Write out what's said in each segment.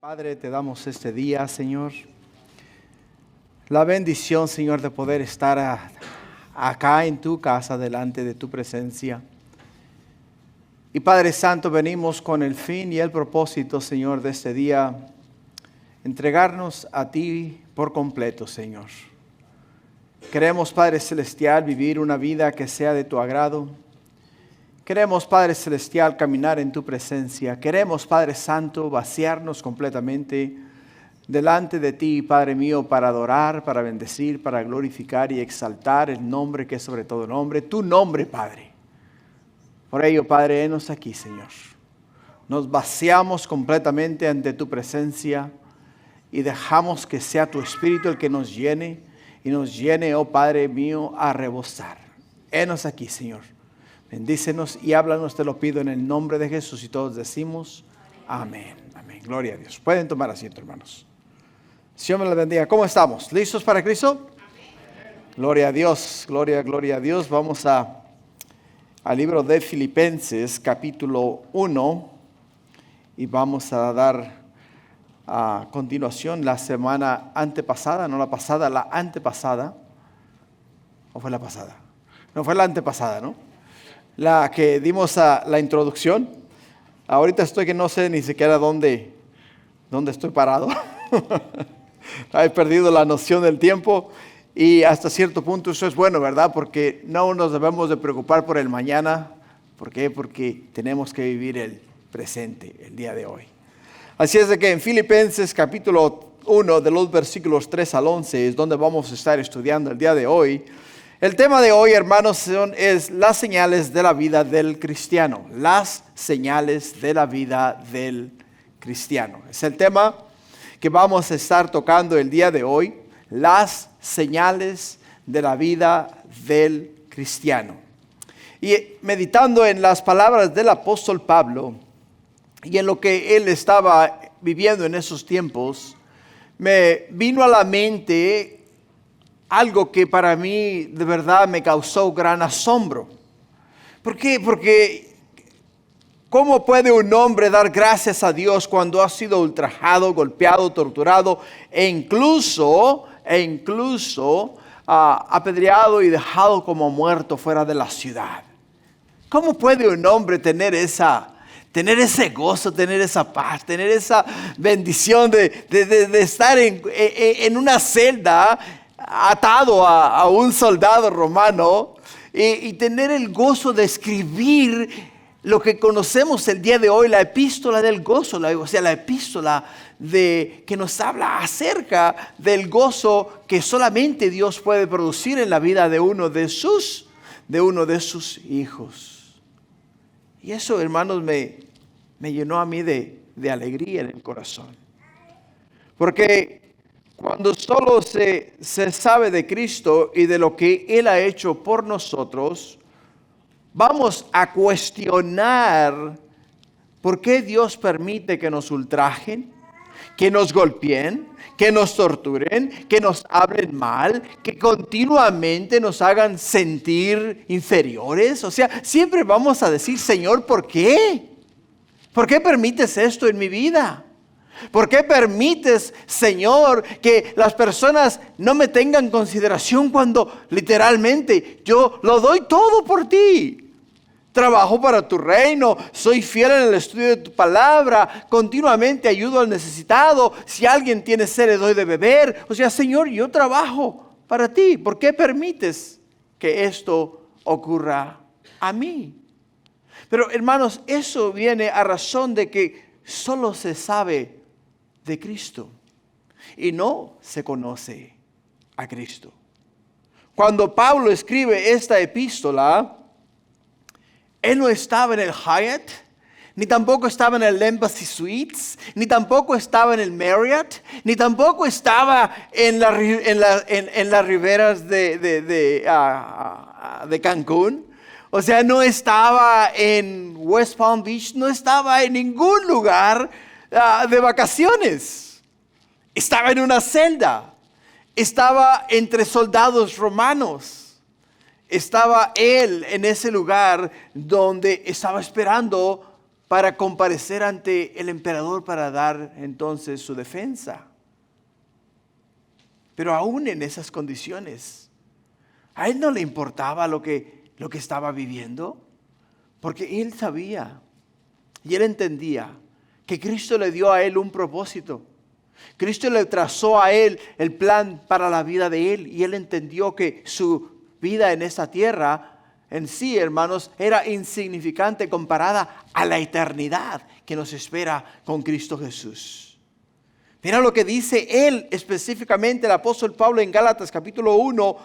Padre, te damos este día, Señor. La bendición, Señor, de poder estar acá en tu casa, delante de tu presencia. Y Padre Santo, venimos con el fin y el propósito, Señor, de este día, entregarnos a ti por completo, Señor. Queremos, Padre Celestial, vivir una vida que sea de tu agrado. Queremos, Padre Celestial, caminar en tu presencia. Queremos, Padre Santo, vaciarnos completamente delante de ti, Padre mío, para adorar, para bendecir, para glorificar y exaltar el nombre que es sobre todo nombre, tu nombre, Padre. Por ello, Padre, henos aquí, Señor. Nos vaciamos completamente ante tu presencia y dejamos que sea tu Espíritu el que nos llene y nos llene, oh Padre mío, a rebosar. Henos aquí, Señor. Bendícenos y háblanos, te lo pido en el nombre de Jesús, y todos decimos amén, amén. Gloria a Dios. Pueden tomar asiento, hermanos. Señor me la bendiga. ¿Cómo estamos? ¿Listos para Cristo? Amén. Gloria a Dios, gloria a Dios. Vamos al libro de Filipenses, capítulo 1, y vamos a dar a continuación la semana antepasada, no la pasada, la antepasada. ¿O fue la pasada? No, fue la antepasada, ¿no? La que dimos a la introducción. Ahorita estoy que no sé ni siquiera dónde estoy parado. He perdido la noción del tiempo y hasta cierto punto eso es bueno, ¿verdad? Porque no nos debemos de preocupar por el mañana. ¿Por qué? Porque tenemos que vivir el presente, el día de hoy. Así es de que en Filipenses capítulo 1 de los versículos 3 al 11 es donde vamos a estar estudiando el día de hoy. El tema de hoy, hermanos, es las señales de la vida del cristiano. Las señales de la vida del cristiano. Es el tema que vamos a estar tocando el día de hoy. Las señales de la vida del cristiano. Y meditando en las palabras del apóstol Pablo y en lo que él estaba viviendo en esos tiempos, me vino a la mente algo que para mí de verdad me causó gran asombro. ¿Por qué? Porque ¿cómo puede un hombre dar gracias a Dios cuando ha sido ultrajado, golpeado, torturado e incluso apedreado y dejado como muerto fuera de la ciudad? ¿Cómo puede un hombre tener ese gozo, tener esa paz, tener esa bendición de estar en una celda atado a un soldado romano y tener el gozo de escribir lo que conocemos el día de hoy, la epístola del gozo, la epístola que nos habla acerca del gozo que solamente Dios puede producir en la vida de uno de sus hijos. Y eso, hermanos, me llenó a mí de alegría en el corazón. Porque cuando solo se sabe de Cristo y de lo que Él ha hecho por nosotros, vamos a cuestionar por qué Dios permite que nos ultrajen, que nos golpeen, que nos torturen, que nos hablen mal, que continuamente nos hagan sentir inferiores. O sea, siempre vamos a decir, Señor, ¿por qué? ¿Por qué permites esto en mi vida? ¿Por qué permites, Señor, que las personas no me tengan consideración cuando literalmente yo lo doy todo por ti? Trabajo para tu reino, soy fiel en el estudio de tu palabra, continuamente ayudo al necesitado. Si alguien tiene sed, le doy de beber. O sea, Señor, yo trabajo para ti. ¿Por qué permites que esto ocurra a mí? Pero, hermanos, eso viene a razón de que solo se sabe de Cristo y no se conoce a Cristo. Cuando Pablo escribe esta epístola, él no estaba en el Hyatt, ni tampoco estaba en el Embassy Suites, ni tampoco estaba en el Marriott, ni tampoco estaba en las riberas de Cancún. O sea, no estaba en West Palm Beach, no estaba en ningún lugar de vacaciones. Estaba en una celda, estaba entre soldados romanos. Estaba él en ese lugar donde estaba esperando para comparecer ante el emperador para dar entonces su defensa. Pero aún en esas condiciones, a él no le importaba lo que estaba viviendo, porque él sabía y él entendía que Cristo le dio a él un propósito. Cristo le trazó a él el plan para la vida de él y él entendió que su vida en esta tierra en sí, hermanos, era insignificante comparada a la eternidad que nos espera con Cristo Jesús. Mira lo que dice él específicamente, el apóstol Pablo en Gálatas capítulo 1,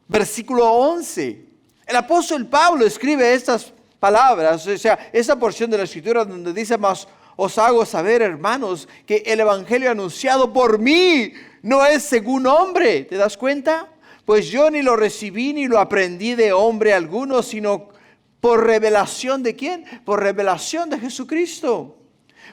versículo 11. El apóstol Pablo escribe estas palabras, o sea, esa porción de la escritura donde dice: mas os hago saber, hermanos, que el evangelio anunciado por mí no es según hombre. ¿Te das cuenta? Pues yo ni lo recibí ni lo aprendí de hombre alguno, sino por revelación ¿de quién? Por revelación de Jesucristo.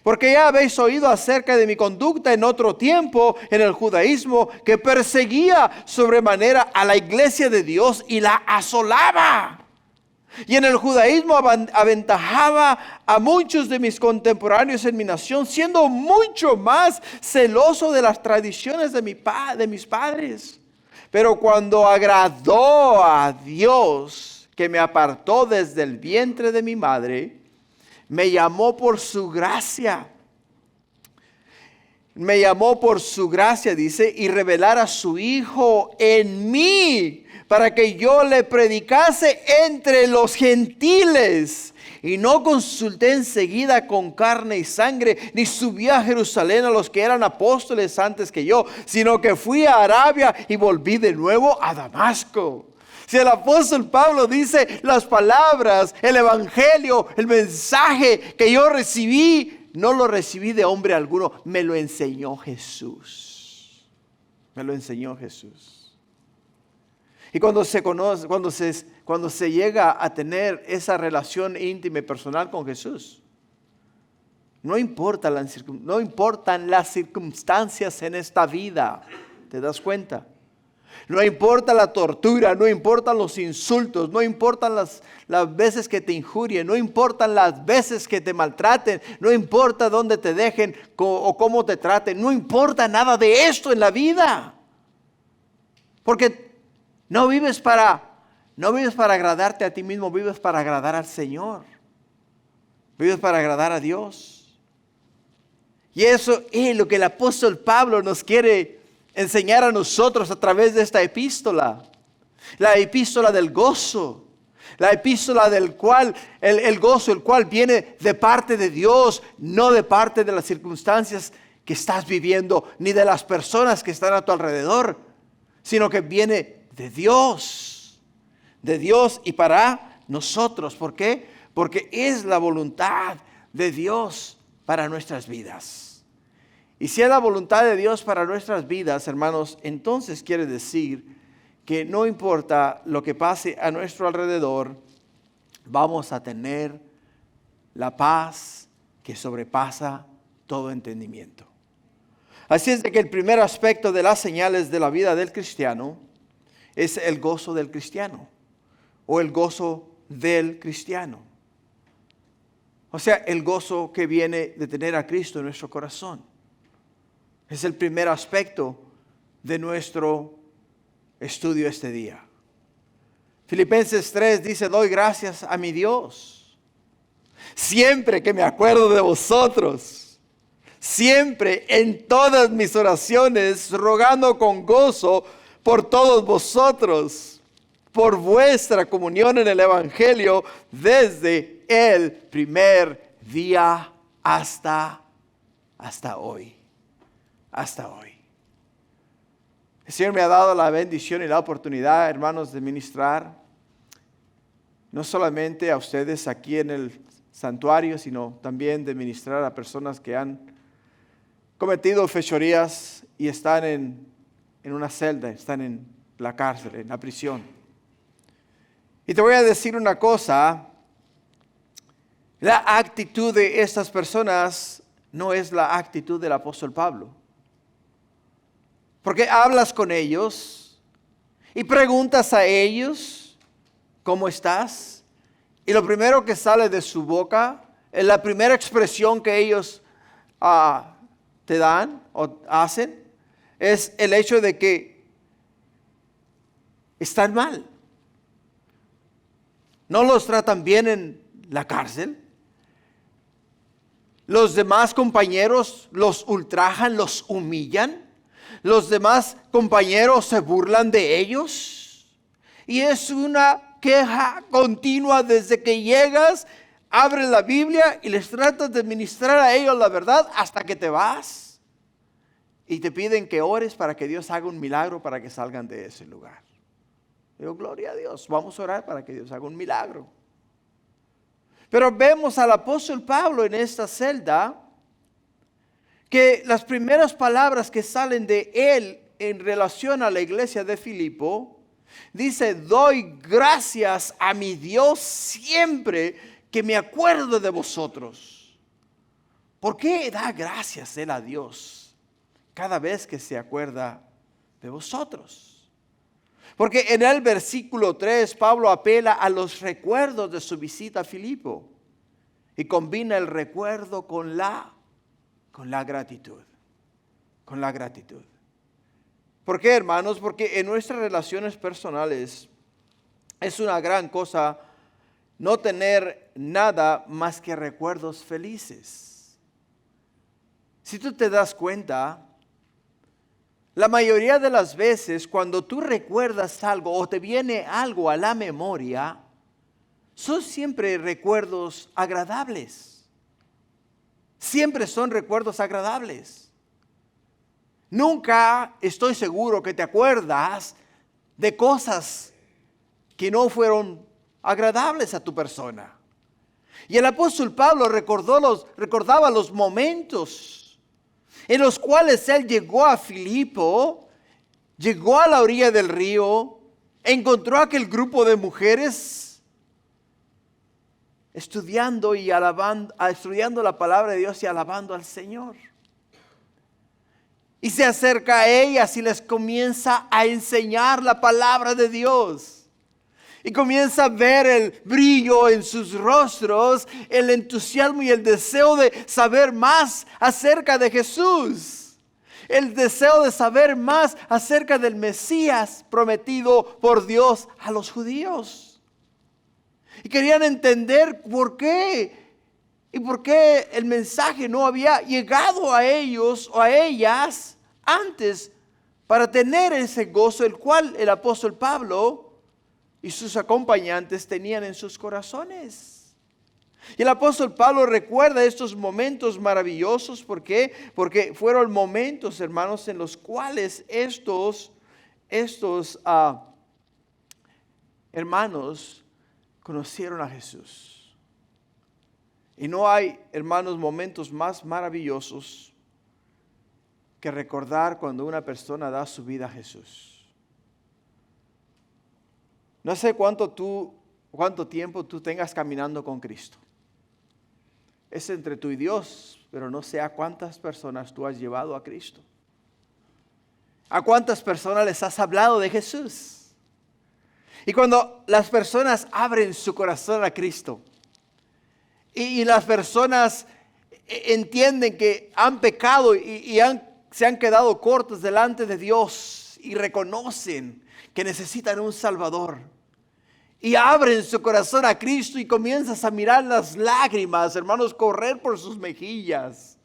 Porque ya habéis oído acerca de mi conducta en otro tiempo en el judaísmo, que perseguía sobremanera a la iglesia de Dios y la asolaba. Y en el judaísmo aventajaba a muchos de mis contemporáneos en mi nación, siendo mucho más celoso de las tradiciones de mis padres. Pero cuando agradó a Dios, que me apartó desde el vientre de mi madre, me llamó por su gracia. Me llamó por su gracia, dice, y revelara a su Hijo en mí, para que yo le predicase entre los gentiles. Y no consulté enseguida con carne y sangre, ni subí a Jerusalén a los que eran apóstoles antes que yo, sino que fui a Arabia y volví de nuevo a Damasco. Si el apóstol Pablo dice las palabras, el evangelio, el mensaje que yo recibí, no lo recibí de hombre alguno, me lo enseñó Jesús. Me lo enseñó Jesús. Y cuando se conoce, cuando se llega a tener esa relación íntima y personal con Jesús, no importan las circunstancias en esta vida, ¿te das cuenta? No importa la tortura, no importan los insultos, no importan las veces que te injurien, no importan las veces que te maltraten, no importa dónde te dejen o cómo te traten, no importa nada de esto en la vida. Porque no vives para agradarte a ti mismo, vives para agradar al Señor. Vives para agradar a Dios. Y eso es lo que el apóstol Pablo nos quiere enseñar a nosotros a través de esta epístola. La epístola del gozo. La epístola del cual, el gozo, el cual viene de parte de Dios, no de parte de las circunstancias que estás viviendo, ni de las personas que están a tu alrededor, sino que viene de Dios y para nosotros. ¿Por qué? Porque es la voluntad de Dios para nuestras vidas. Y si es la voluntad de Dios para nuestras vidas, hermanos, entonces quiere decir que no importa lo que pase a nuestro alrededor, vamos a tener la paz que sobrepasa todo entendimiento. Así es de que el primer aspecto de las señales de la vida del cristiano es el gozo del cristiano o el gozo del cristiano. O sea, el gozo que viene de tener a Cristo en nuestro corazón. Es el primer aspecto de nuestro estudio este día. Filipenses 3 dice: doy gracias a mi Dios siempre que me acuerdo de vosotros, siempre en todas mis oraciones, rogando con gozo por todos vosotros, por vuestra comunión en el evangelio desde el primer día hasta hoy. Hasta hoy. El Señor me ha dado la bendición y la oportunidad, hermanos, de ministrar no solamente a ustedes aquí en el santuario, sino también de ministrar a personas que han cometido fechorías y están en una celda, están en la cárcel, en la prisión. Y te voy a decir una cosa: la actitud de estas personas no es la actitud del apóstol Pablo. Porque hablas con ellos y preguntas a ellos: ¿cómo estás? Y lo primero que sale de su boca la primera expresión que ellos te dan o hacen es el hecho de que están mal. No los tratan bien en la cárcel. Los demás compañeros los ultrajan, los humillan. Los demás compañeros se burlan de ellos. Y es una queja continua desde que llegas, abres la Biblia y les tratas de ministrar a ellos la verdad hasta que te vas. Y te piden que ores para que Dios haga un milagro para que salgan de ese lugar. Digo, gloria a Dios, vamos a orar para que Dios haga un milagro. Pero vemos al apóstol Pablo en esta celda que las primeras palabras que salen de él en relación a la iglesia de Filipo, dice, doy gracias a mi Dios siempre que me acuerdo de vosotros. ¿Por qué da gracias él a Dios cada vez que se acuerda de vosotros? Porque en el versículo 3 Pablo apela a los recuerdos de su visita a Filipo y combina el recuerdo con la gratitud. Con la gratitud. ¿Por qué, hermanos? Porque en nuestras relaciones personales es una gran cosa no tener nada más que recuerdos felices. Si tú te das cuenta, la mayoría de las veces cuando tú recuerdas algo o te viene algo a la memoria, son siempre recuerdos agradables. Siempre son recuerdos agradables. Nunca estoy seguro que te acuerdas de cosas que no fueron agradables a tu persona. Y el apóstol Pablo recordaba los momentos en los cuales él llegó a Filipo, llegó a la orilla del río, encontró aquel grupo de mujeres estudiando la palabra de Dios y alabando al Señor. Y se acerca a ellas y les comienza a enseñar la palabra de Dios. Y comienza a ver el brillo en sus rostros, el entusiasmo y el deseo de saber más acerca de Jesús. El deseo de saber más acerca del Mesías prometido por Dios a los judíos. Y querían entender por qué. Y por qué el mensaje no había llegado a ellos o a ellas antes para tener ese gozo, el cual el apóstol Pablo y sus acompañantes tenían en sus corazones. Y el apóstol Pablo recuerda estos momentos maravillosos. ¿Por qué? Porque fueron momentos, hermanos, en los cuales estos hermanos conocieron a Jesús. Y no hay, hermanos, momentos más maravillosos que recordar cuando una persona da su vida a Jesús. No sé cuánto tiempo tú tengas caminando con Cristo. Es entre tú y Dios, pero no sé a cuántas personas tú has llevado a Cristo. ¿A cuántas personas les has hablado de Jesús? Y cuando las personas abren su corazón a Cristo, y las personas entienden que han pecado y se han quedado cortos delante de Dios y reconocen que necesitan un Salvador. Y abren su corazón a Cristo y comienzas a mirar las lágrimas, hermanos, correr por sus mejillas.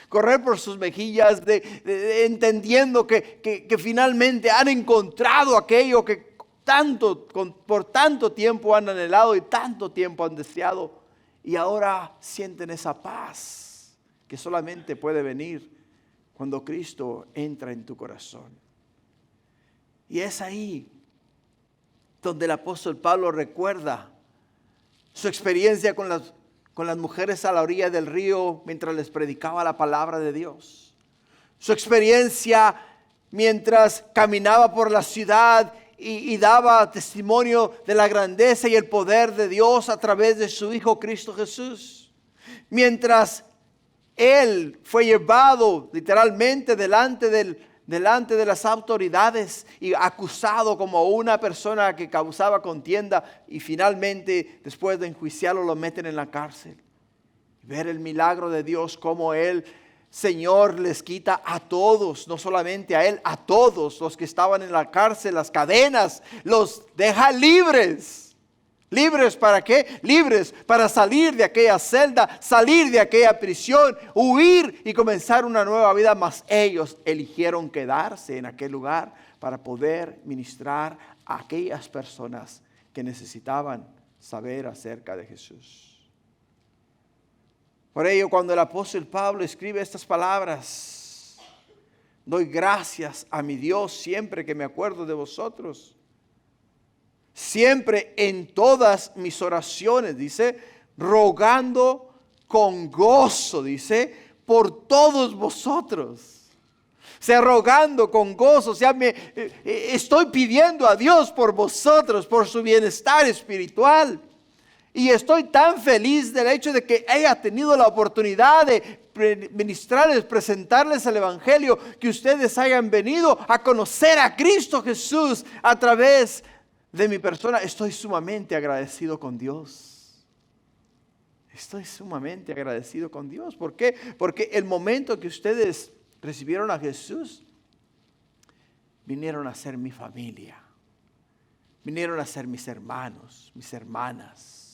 Correr por sus mejillas entendiendo que finalmente han encontrado aquello que por tanto tiempo han anhelado y tanto tiempo han deseado. Y ahora sienten esa paz que solamente puede venir cuando Cristo entra en tu corazón. Y es ahí donde el apóstol Pablo recuerda su experiencia con las mujeres a la orilla del río mientras les predicaba la palabra de Dios. Su experiencia mientras caminaba por la ciudad y daba testimonio de la grandeza y el poder de Dios a través de su Hijo Cristo Jesús. Mientras él fue llevado literalmente delante de las autoridades y acusado como una persona que causaba contienda, y finalmente después de enjuiciarlo lo meten en la cárcel. ver el milagro de Dios, como Él, Señor, les quita a todos, no solamente a Él, a todos los que estaban en la cárcel, las cadenas, los deja libres. ¿Libres para qué? Libres para salir de aquella celda, salir de aquella prisión, huir y comenzar una nueva vida. Mas ellos eligieron quedarse en aquel lugar para poder ministrar a aquellas personas que necesitaban saber acerca de Jesús. Por ello, cuando el apóstol Pablo escribe estas palabras, doy gracias a mi Dios siempre que me acuerdo de vosotros. Siempre en todas mis oraciones, dice, rogando con gozo, dice, por todos vosotros. O sea, rogando con gozo, o sea, estoy pidiendo a Dios por vosotros, por su bienestar espiritual. Y estoy tan feliz del hecho de que haya tenido la oportunidad de ministrarles, presentarles el Evangelio, que ustedes hayan venido a conocer a Cristo Jesús a través de mi persona. Estoy sumamente agradecido con Dios. Estoy sumamente agradecido con Dios. ¿Por qué? Porque el momento que ustedes recibieron a Jesús, vinieron a ser mi familia. Vinieron a ser mis hermanos, mis hermanas.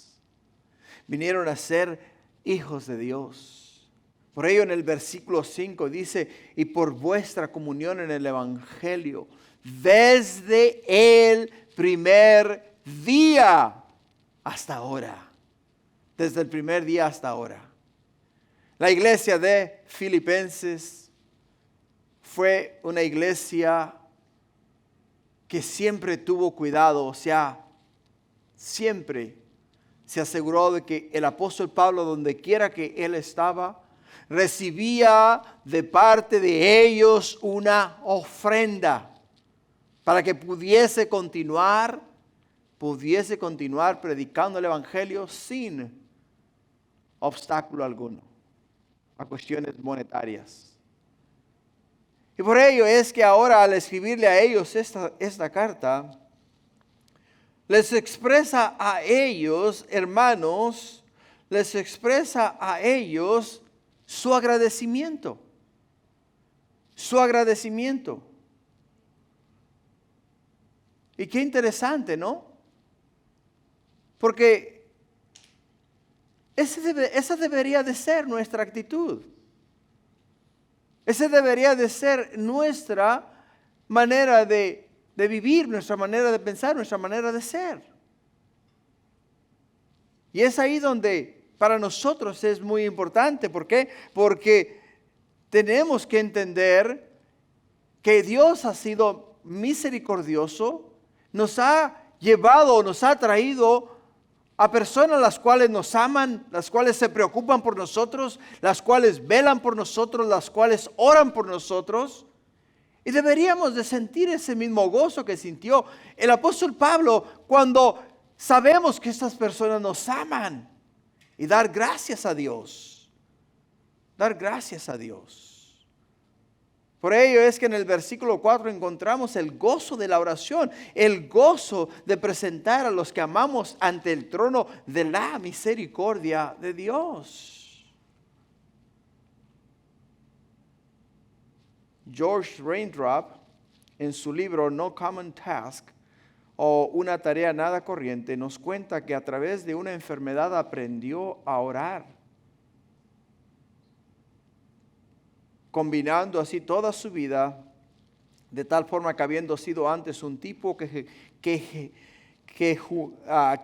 Vinieron a ser hijos de Dios. Por ello en el versículo 5 dice, y por vuestra comunión en el Evangelio, desde el primer día hasta ahora. Desde el primer día hasta ahora. La iglesia de Filipenses fue una iglesia que siempre tuvo cuidado, o sea, siempre se aseguró de que el apóstol Pablo, donde quiera que él estaba, recibía de parte de ellos una ofrenda para que pudiese continuar predicando el Evangelio sin obstáculo alguno a cuestiones monetarias. Y por ello es que ahora, al escribirle a ellos esta carta, les expresa a ellos, hermanos, les expresa a ellos su agradecimiento. Su agradecimiento. Y qué interesante, ¿no? Porque esa debería de ser nuestra actitud. Esa debería de ser nuestra manera de vivir, nuestra manera de pensar, nuestra manera de ser. Y es ahí donde para nosotros es muy importante. ¿Por qué? Porque tenemos que entender que Dios ha sido misericordioso, nos ha llevado, nos ha traído a personas las cuales nos aman, las cuales se preocupan por nosotros, las cuales velan por nosotros, las cuales oran por nosotros. Y deberíamos de sentir ese mismo gozo que sintió el apóstol Pablo cuando sabemos que estas personas nos aman. Y dar gracias a Dios. Dar gracias a Dios. Por ello es que en el versículo 4 encontramos el gozo de la oración, el gozo de presentar a los que amamos ante el trono de la misericordia de Dios. George Raindrop, en su libro No Common Task, o Una tarea nada corriente, nos cuenta que a través de una enfermedad aprendió a orar, combinando así toda su vida, de tal forma que habiendo sido antes un tipo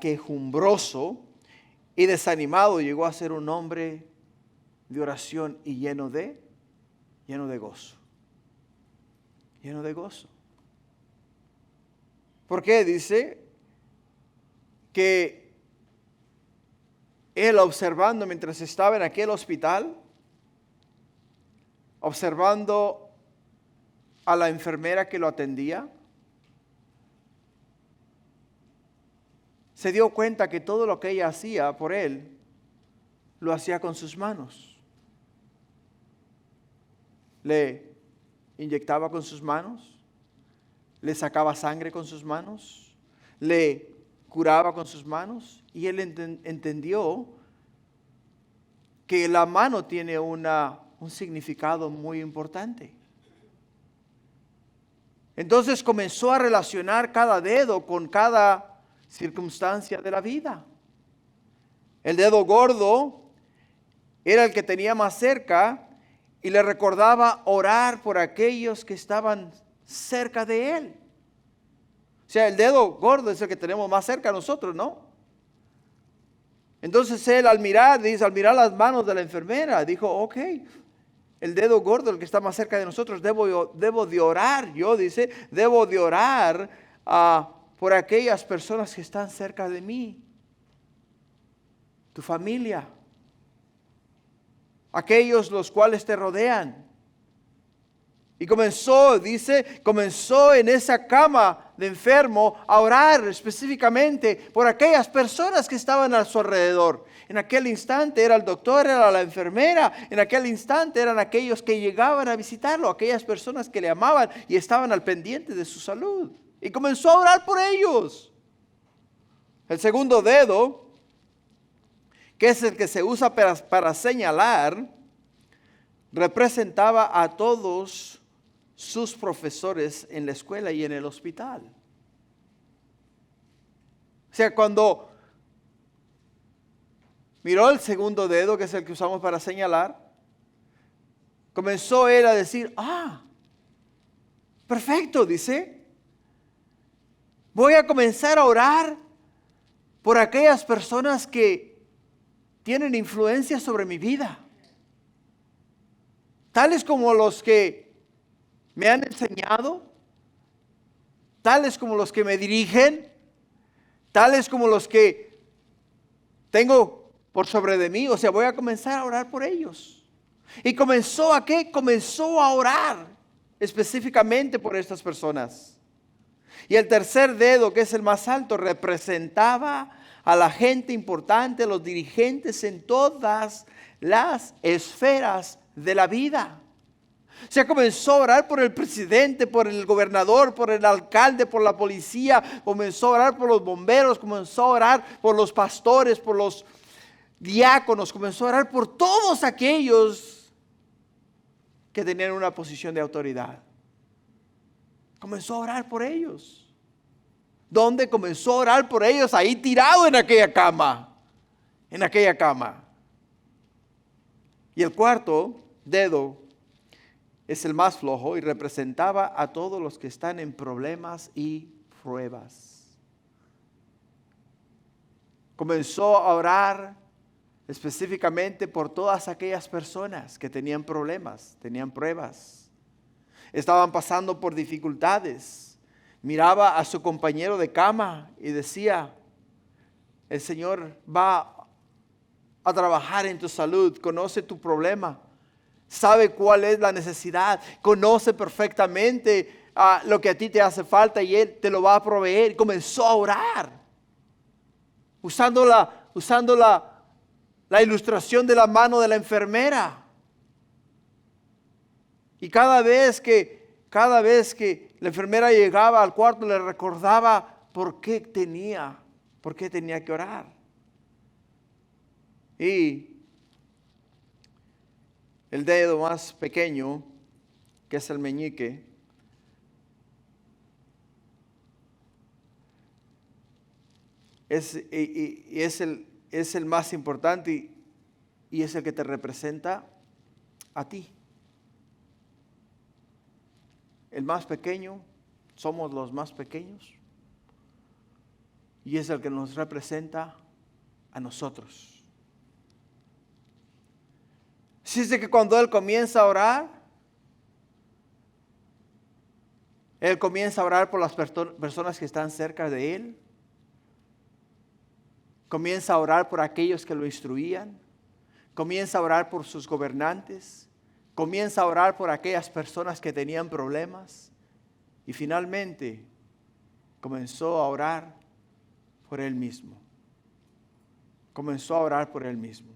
quejumbroso y desanimado, llegó a ser un hombre de oración y lleno de gozo. Lleno de gozo. ¿Por qué? Dice que él, observando mientras estaba en aquel hospital, observando a la enfermera que lo atendía, se dio cuenta que todo lo que ella hacía por él, lo hacía con sus manos. Le inyectaba con sus manos, le sacaba sangre con sus manos, le curaba con sus manos, y él entendió que la mano tiene un significado muy importante. Entonces comenzó a relacionar cada dedo con cada circunstancia de la vida. El dedo gordo era el que tenía más cerca y le recordaba orar por aquellos que estaban cerca de él. O sea, el dedo gordo es el que tenemos más cerca a nosotros, ¿no? Entonces él al mirar las manos de la enfermera, dijo, ok, el dedo gordo, el que está más cerca de nosotros, debo de orar, debo de orar por aquellas personas que están cerca de mí. Tu familia, aquellos los cuales te rodean. Y comenzó en esa cama de enfermo a orar específicamente por aquellas personas que estaban a su alrededor. En aquel instante era el doctor, era la enfermera, en aquel instante eran aquellos que llegaban a visitarlo, aquellas personas que le amaban y estaban al pendiente de su salud. Y comenzó a orar por ellos. El segundo dedo, que es el que se usa para señalar, representaba a todos sus profesores en la escuela y en el hospital. O sea, cuando miró el segundo dedo, que es el que usamos para señalar, comenzó él a decir, perfecto, dice, voy a comenzar a orar por aquellas personas que tienen influencia sobre mi vida, tales como los que me han enseñado, tales como los que me dirigen, tales como los que tengo por sobre de mí. O sea, voy a comenzar a orar por ellos. ¿Y comenzó a qué? Comenzó a orar específicamente por estas personas. Y el tercer dedo, que es el más alto, representaba a la gente importante, a los dirigentes en todas las esferas de la vida. O sea, comenzó a orar por el presidente, por el gobernador, por el alcalde, por la policía, comenzó a orar por los bomberos, comenzó a orar por los pastores, por los diáconos, comenzó a orar por todos aquellos que tenían una posición de autoridad. Comenzó a orar por ellos. ¿Dónde comenzó a orar por ellos? Ahí tirado en aquella cama. En aquella cama. Y el cuarto dedo es el más flojo y representaba a todos los que están en problemas y pruebas. Comenzó a orar específicamente por todas aquellas personas que tenían problemas, tenían pruebas, estaban pasando por dificultades. Miraba a su compañero de cama y decía, el Señor va a trabajar en tu salud, conoce tu problema, sabe cuál es la necesidad, conoce perfectamente lo que a ti te hace falta y Él te lo va a proveer. Comenzó a orar, usando la ilustración de la mano de la enfermera. Y cada vez que la enfermera llegaba al cuarto, le recordaba por qué tenía que orar. Y el dedo más pequeño, que es el meñique, es el más importante y es el que te representa a ti. El más pequeño, somos los más pequeños y es el que nos representa a nosotros. Así es de que cuando Él comienza a orar, Él comienza a orar por las personas que están cerca de Él. Comienza a orar por aquellos que lo instruían. Comienza a orar por sus gobernantes. Comienza a orar por aquellas personas que tenían problemas. Y finalmente comenzó a orar por Él mismo. Comenzó a orar por Él mismo.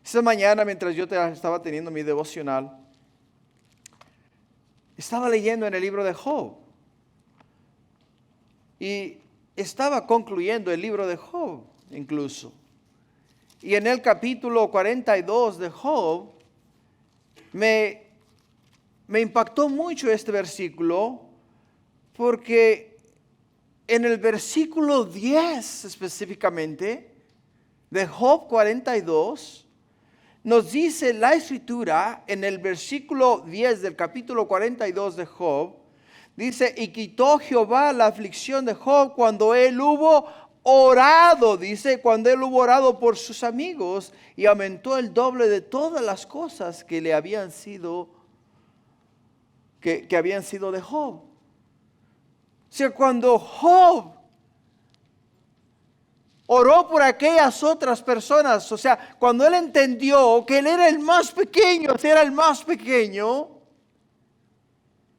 Esa mañana, mientras yo estaba teniendo mi devocional, estaba leyendo en el libro de Job. Y estaba concluyendo el libro de Job incluso. Y en el capítulo 42 de Job, me impactó mucho este versículo, porque en el versículo 10 específicamente, de Job 42, nos dice la escritura en el versículo 10 del capítulo 42 de Job, dice, y quitó Jehová la aflicción de Job cuando él hubo orado, dice, cuando él hubo orado por sus amigos, y aumentó el doble de todas las cosas que le habían sido, que habían sido de Job. O sea, cuando Job oró por aquellas otras personas, o sea, cuando él entendió que él era el más pequeño,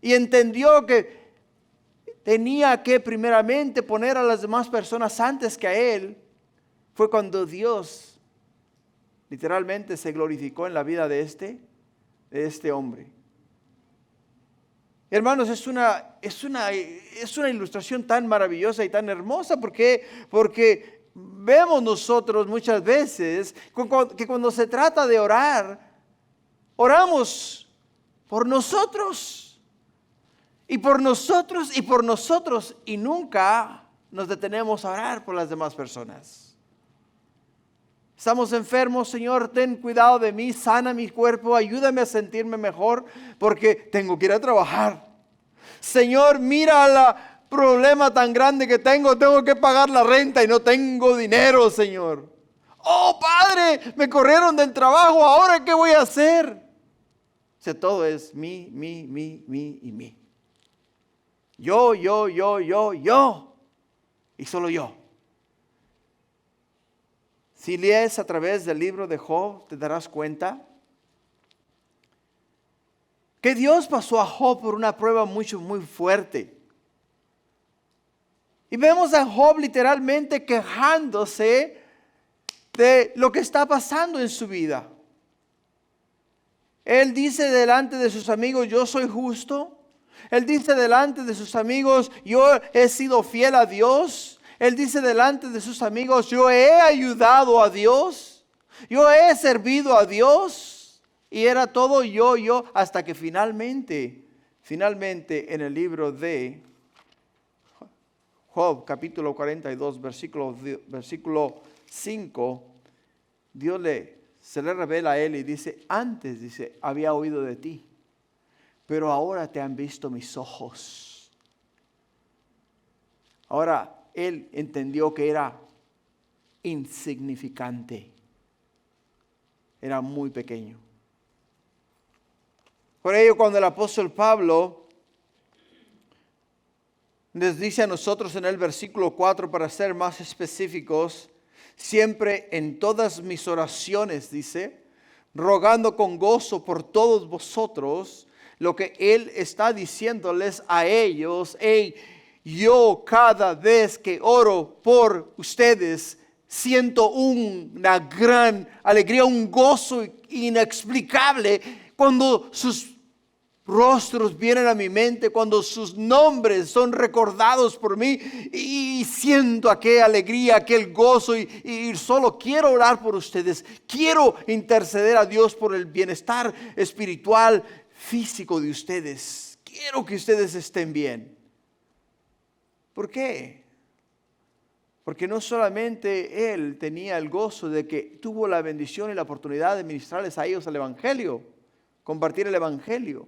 y entendió que tenía que primeramente poner a las demás personas antes que a él, fue cuando Dios literalmente se glorificó en la vida de este hombre. Hermanos, es una ilustración tan maravillosa y tan hermosa, porque vemos nosotros muchas veces que cuando se trata de orar, oramos por nosotros. Y por nosotros, y nunca nos detenemos a orar por las demás personas. Estamos enfermos, Señor, ten cuidado de mí, sana mi cuerpo, ayúdame a sentirme mejor, porque tengo que ir a trabajar. Señor, mira el problema tan grande que tengo que pagar la renta y no tengo dinero, Señor. Oh, Padre, me corrieron del trabajo, ¿ahora qué voy a hacer? O sea, todo es mí y mí. Yo, y solo yo. Si lees a través del libro de Job, te darás cuenta que Dios pasó a Job por una prueba muy fuerte. Y vemos a Job literalmente quejándose de lo que está pasando en su vida. Él dice delante de sus amigos, yo soy justo. Él dice delante de sus amigos, yo he sido fiel a Dios. Él dice delante de sus amigos, yo he ayudado a Dios. Yo he servido a Dios. Y era todo yo, hasta que finalmente en el libro de Job, capítulo 42, versículo 5, Dios se le revela a él y dice, antes, dice, había oído de ti, pero ahora te han visto mis ojos. Ahora él entendió que era insignificante. Era muy pequeño. Por ello, cuando el apóstol Pablo les dice a nosotros en el versículo 4, para ser más específicos, siempre en todas mis oraciones, dice, rogando con gozo por todos vosotros, lo que él está diciéndoles a ellos, hey, yo cada vez que oro por ustedes, siento una gran alegría, un gozo inexplicable cuando sus rostros vienen a mi mente, cuando sus nombres son recordados por mí y siento aquella alegría, aquel gozo y solo quiero orar por ustedes. Quiero interceder a Dios por el bienestar espiritual, físico de ustedes. Quiero que ustedes estén bien. ¿Por qué? Porque no solamente él tenía el gozo de que tuvo la bendición y la oportunidad de ministrarles a ellos el evangelio, compartir el evangelio,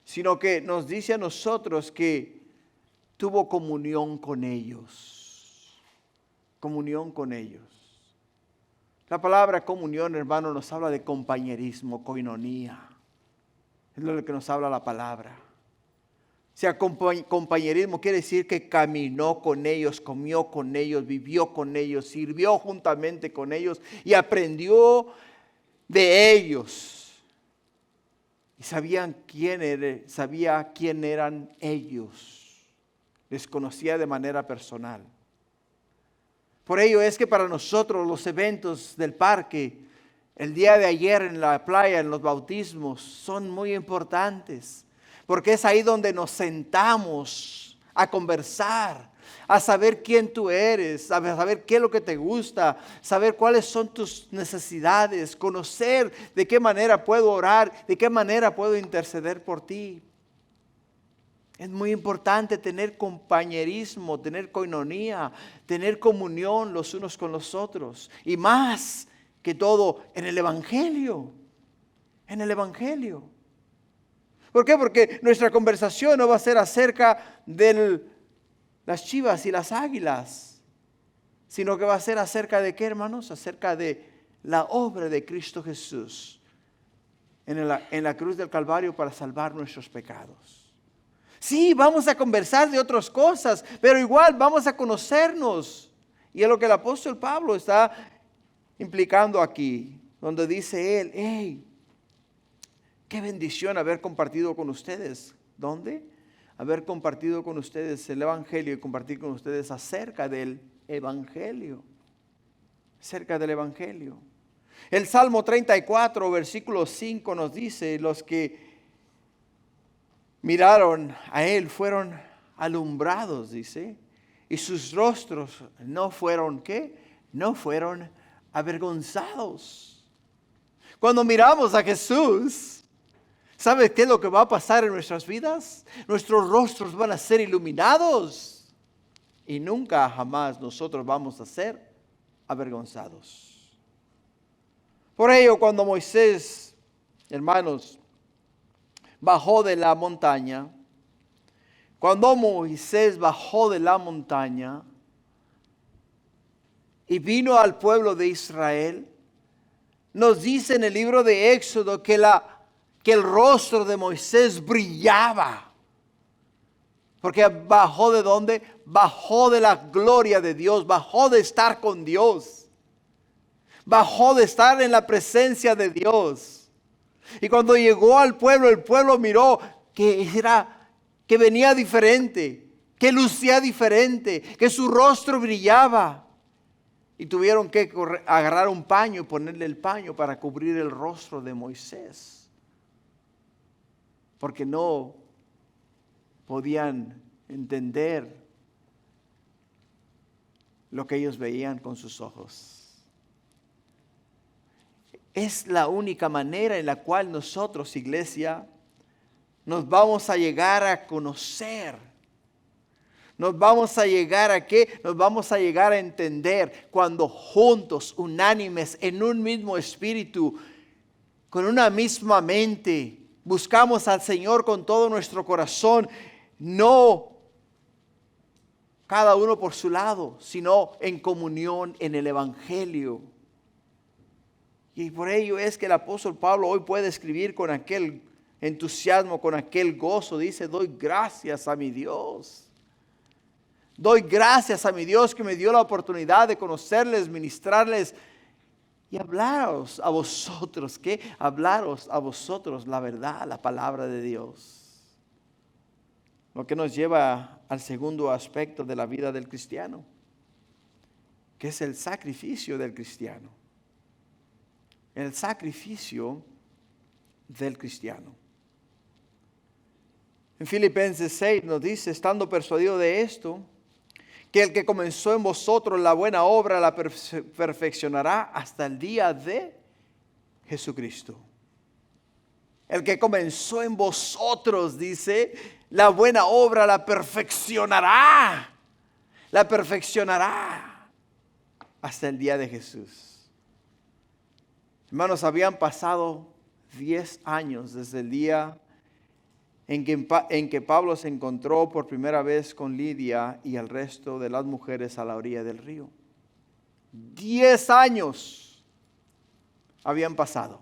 sino que nos dice a nosotros que tuvo comunión con ellos. Comunión con ellos. La palabra comunión, hermano, nos habla de compañerismo, koinonía. Es lo que nos habla la palabra. O sea, compañerismo quiere decir que caminó con ellos, comió con ellos, vivió con ellos, sirvió juntamente con ellos y aprendió de ellos. Y sabía quién eran ellos. Les conocía de manera personal. Por ello es que para nosotros los eventos del parque, el día de ayer en la playa, en los bautismos, son muy importantes. Porque es ahí donde nos sentamos a conversar, a saber quién tú eres, a saber qué es lo que te gusta, saber cuáles son tus necesidades, conocer de qué manera puedo orar, de qué manera puedo interceder por ti. Es muy importante tener compañerismo, tener coinonía, tener comunión los unos con los otros. Y más que todo en el Evangelio. En el Evangelio. ¿Por qué? Porque nuestra conversación no va a ser acerca de las chivas y las águilas, sino que va a ser acerca de qué, hermanos, acerca de la obra de Cristo Jesús en la cruz del Calvario para salvar nuestros pecados. Sí, vamos a conversar de otras cosas, pero igual vamos a conocernos. Y es lo que el apóstol Pablo está implicando aquí, donde dice él, hey, qué bendición haber compartido con ustedes. ¿Dónde? Haber compartido con ustedes el Evangelio y compartir con ustedes acerca del Evangelio. Acerca del Evangelio. El Salmo 34, versículo 5 nos dice, los que miraron a él fueron alumbrados, dice, y sus rostros no fueron, ¿qué? No fueron avergonzados. Cuando miramos a Jesús, ¿sabes qué es lo que va a pasar en nuestras vidas? Nuestros rostros van a ser iluminados y nunca jamás nosotros vamos a ser avergonzados. Por ello, cuando Moisés, hermanos, bajó de la montaña, cuando Moisés bajó de la montaña y vino al pueblo de Israel, nos dice en el libro de Éxodo que el rostro de Moisés brillaba. Porque bajó ¿de dónde? Bajó de la gloria de Dios, bajó de estar con Dios, bajó de estar en la presencia de Dios. Y cuando llegó al pueblo, el pueblo miró que venía diferente, que lucía diferente, que su rostro brillaba. Y tuvieron que agarrar un paño y ponerle el paño para cubrir el rostro de Moisés. Porque no podían entender lo que ellos veían con sus ojos. Es la única manera en la cual nosotros, iglesia, nos vamos a llegar a conocer. Nos vamos a llegar a ¿qué? Nos vamos a llegar a entender cuando juntos, unánimes, en un mismo espíritu, con una misma mente, buscamos al Señor con todo nuestro corazón, no cada uno por su lado, sino en comunión en el Evangelio. Y por ello es que el apóstol Pablo hoy puede escribir con aquel entusiasmo, con aquel gozo. Dice, doy gracias a mi Dios. Doy gracias a mi Dios que me dio la oportunidad de conocerles, ministrarles y hablaros a vosotros. ¿Qué? Hablaros a vosotros la verdad, la palabra de Dios. Lo que nos lleva al segundo aspecto de la vida del cristiano, que es el sacrificio del cristiano. El sacrificio del cristiano. En Filipenses 6 nos dice, estando persuadido de esto, que el que comenzó en vosotros la buena obra la perfeccionará hasta el día de Jesucristo. El que comenzó en vosotros, dice, la buena obra la perfeccionará. La perfeccionará hasta el día de Jesús. Hermanos, habían pasado 10 años desde el día en que Pablo se encontró por primera vez con Lidia y el resto de las mujeres a la orilla del río. 10 años habían pasado.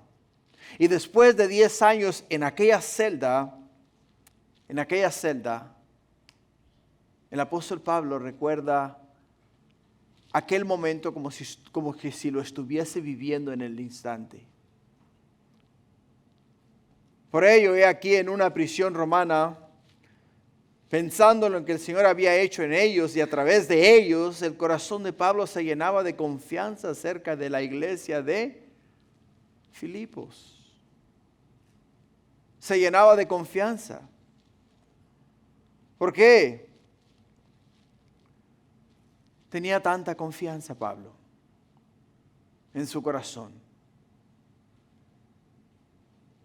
Y después de 10 años en aquella celda, el apóstol Pablo recuerda aquel momento como que si lo estuviese viviendo en el instante. Por ello, he aquí en una prisión romana, pensando en lo que el Señor había hecho en ellos y a través de ellos, el corazón de Pablo se llenaba de confianza acerca de la iglesia de Filipos. Se llenaba de confianza. ¿Por qué? Tenía tanta confianza Pablo en su corazón.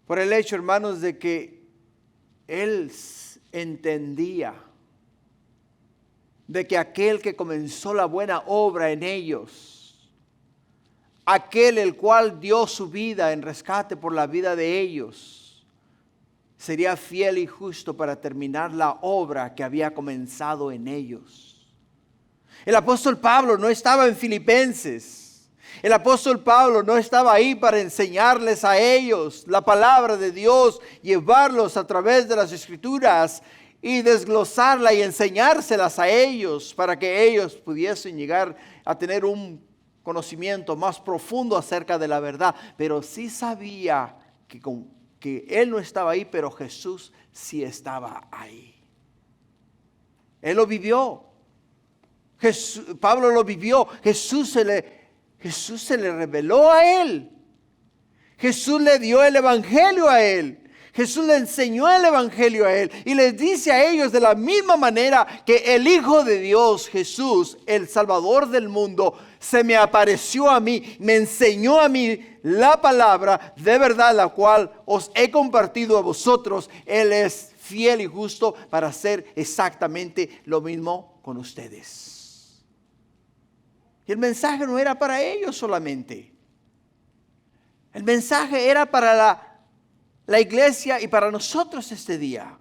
Por el hecho, hermanos, de que él entendía de que aquel que comenzó la buena obra en ellos, aquel el cual dio su vida en rescate por la vida de ellos, sería fiel y justo para terminar la obra que había comenzado en ellos. El apóstol Pablo no estaba en Filipenses. El apóstol Pablo no estaba ahí para enseñarles a ellos la palabra de Dios, llevarlos a través de las Escrituras y desglosarla y enseñárselas a ellos para que ellos pudiesen llegar a tener un conocimiento más profundo acerca de la verdad. Pero sí sabía que él no estaba ahí, pero Jesús sí estaba ahí. Él lo vivió. Pablo lo vivió. Jesús se le reveló a él. Jesús le dio el evangelio a él. Jesús le enseñó el evangelio a él y les dice a ellos de la misma manera que el Hijo de Dios, Jesús, el Salvador del mundo, se me apareció a mí, me enseñó a mí la palabra de verdad, la cual os he compartido a vosotros. Él es fiel y justo para hacer exactamente lo mismo con ustedes. Y el mensaje no era para ellos solamente. El mensaje era para la iglesia y para nosotros este día.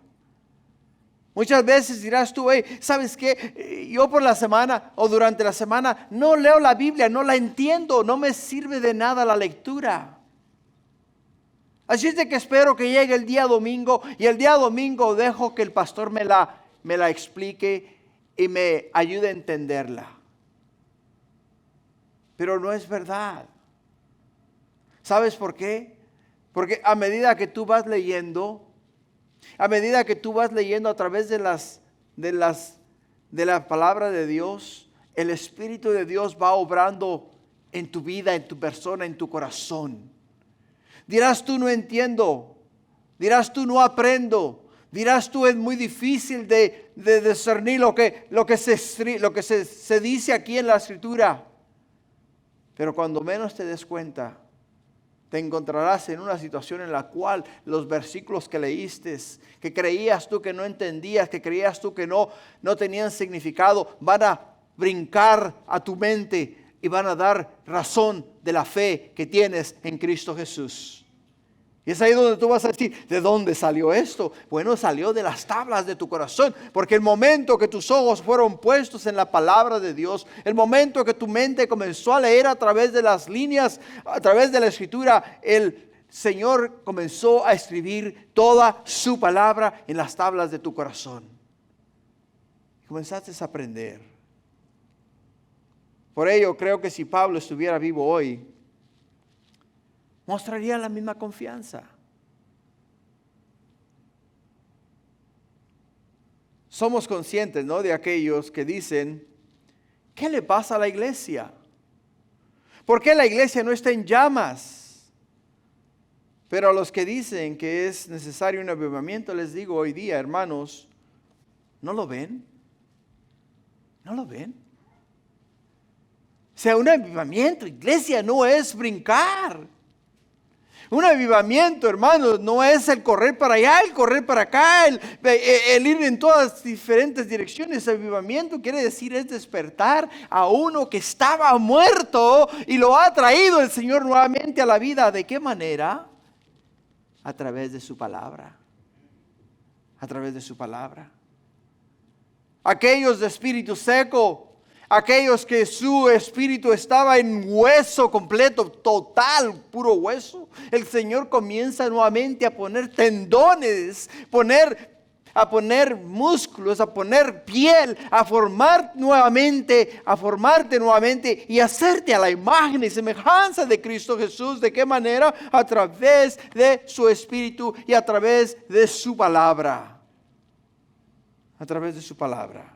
Muchas veces dirás tú, ¿sabes qué? Yo por la semana o durante la semana no leo la Biblia, no la entiendo, no me sirve de nada la lectura. Así es de que espero que llegue el día domingo y el día domingo dejo que el pastor me la explique y me ayude a entenderla. Pero no es verdad. ¿Sabes por qué? Porque a medida que tú vas leyendo, a través de la palabra de Dios, el Espíritu de Dios va obrando en tu vida, en tu persona, en tu corazón. Dirás tú, no entiendo. Dirás tú, no aprendo. Dirás tú, es muy difícil de discernir lo que se dice aquí en la Escritura. Pero cuando menos te des cuenta, te encontrarás en una situación en la cual los versículos que leíste, que creías tú que no entendías, que creías tú que no tenían significado, van a brincar a tu mente y van a dar razón de la fe que tienes en Cristo Jesús. Y es ahí donde tú vas a decir, ¿de dónde salió esto? Bueno, salió de las tablas de tu corazón, porque el momento que tus ojos fueron puestos en la palabra de Dios, el momento que tu mente comenzó a leer a través de las líneas, a través de la Escritura, el Señor comenzó a escribir toda su palabra en las tablas de tu corazón. Y comenzaste a aprender. Por ello, creo que si Pablo estuviera vivo hoy, mostraría la misma confianza. Somos conscientes, ¿no?, de aquellos que dicen, ¿qué le pasa a la iglesia? ¿Por qué la iglesia no está en llamas? Pero a los que dicen que es necesario un avivamiento, les digo hoy día, hermanos, ¿no lo ven? ¿No lo ven? O sea, un avivamiento, iglesia, no es brincar. Un avivamiento, hermanos, no es el correr para allá, el correr para acá, el ir en todas diferentes direcciones. Avivamiento quiere decir es despertar a uno que estaba muerto y lo ha traído el Señor nuevamente a la vida. ¿De qué manera? A través de su palabra. A través de su palabra. Aquellos de espíritu seco, aquellos que su espíritu estaba en hueso completo, total, puro hueso. El Señor comienza nuevamente a poner tendones, a poner músculos, a poner piel, a formarte nuevamente y hacerte a la imagen y semejanza de Cristo Jesús. ¿De qué manera? A través de su espíritu y a través de su palabra. A través de su palabra.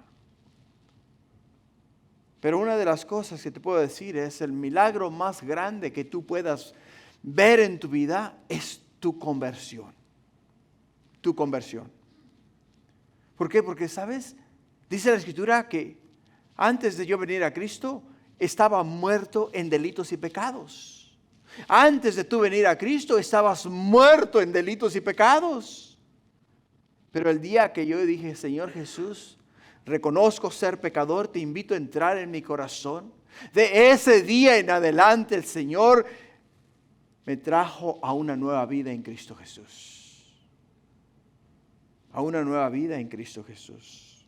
Pero una de las cosas que te puedo decir es el milagro más grande que tú puedas ver en tu vida es tu conversión. Tu conversión. ¿Por qué? Porque, ¿sabes? Dice la Escritura que Antes de yo venir a Cristo, estaba muerto en delitos y pecados. Antes de tú venir a Cristo, estabas muerto en delitos y pecados. Pero el día que yo dije, Señor Jesús, reconozco ser pecador, te invito a entrar en mi corazón. De ese día en adelante el Señor me trajo a una nueva vida en Cristo Jesús. A una nueva vida en Cristo Jesús.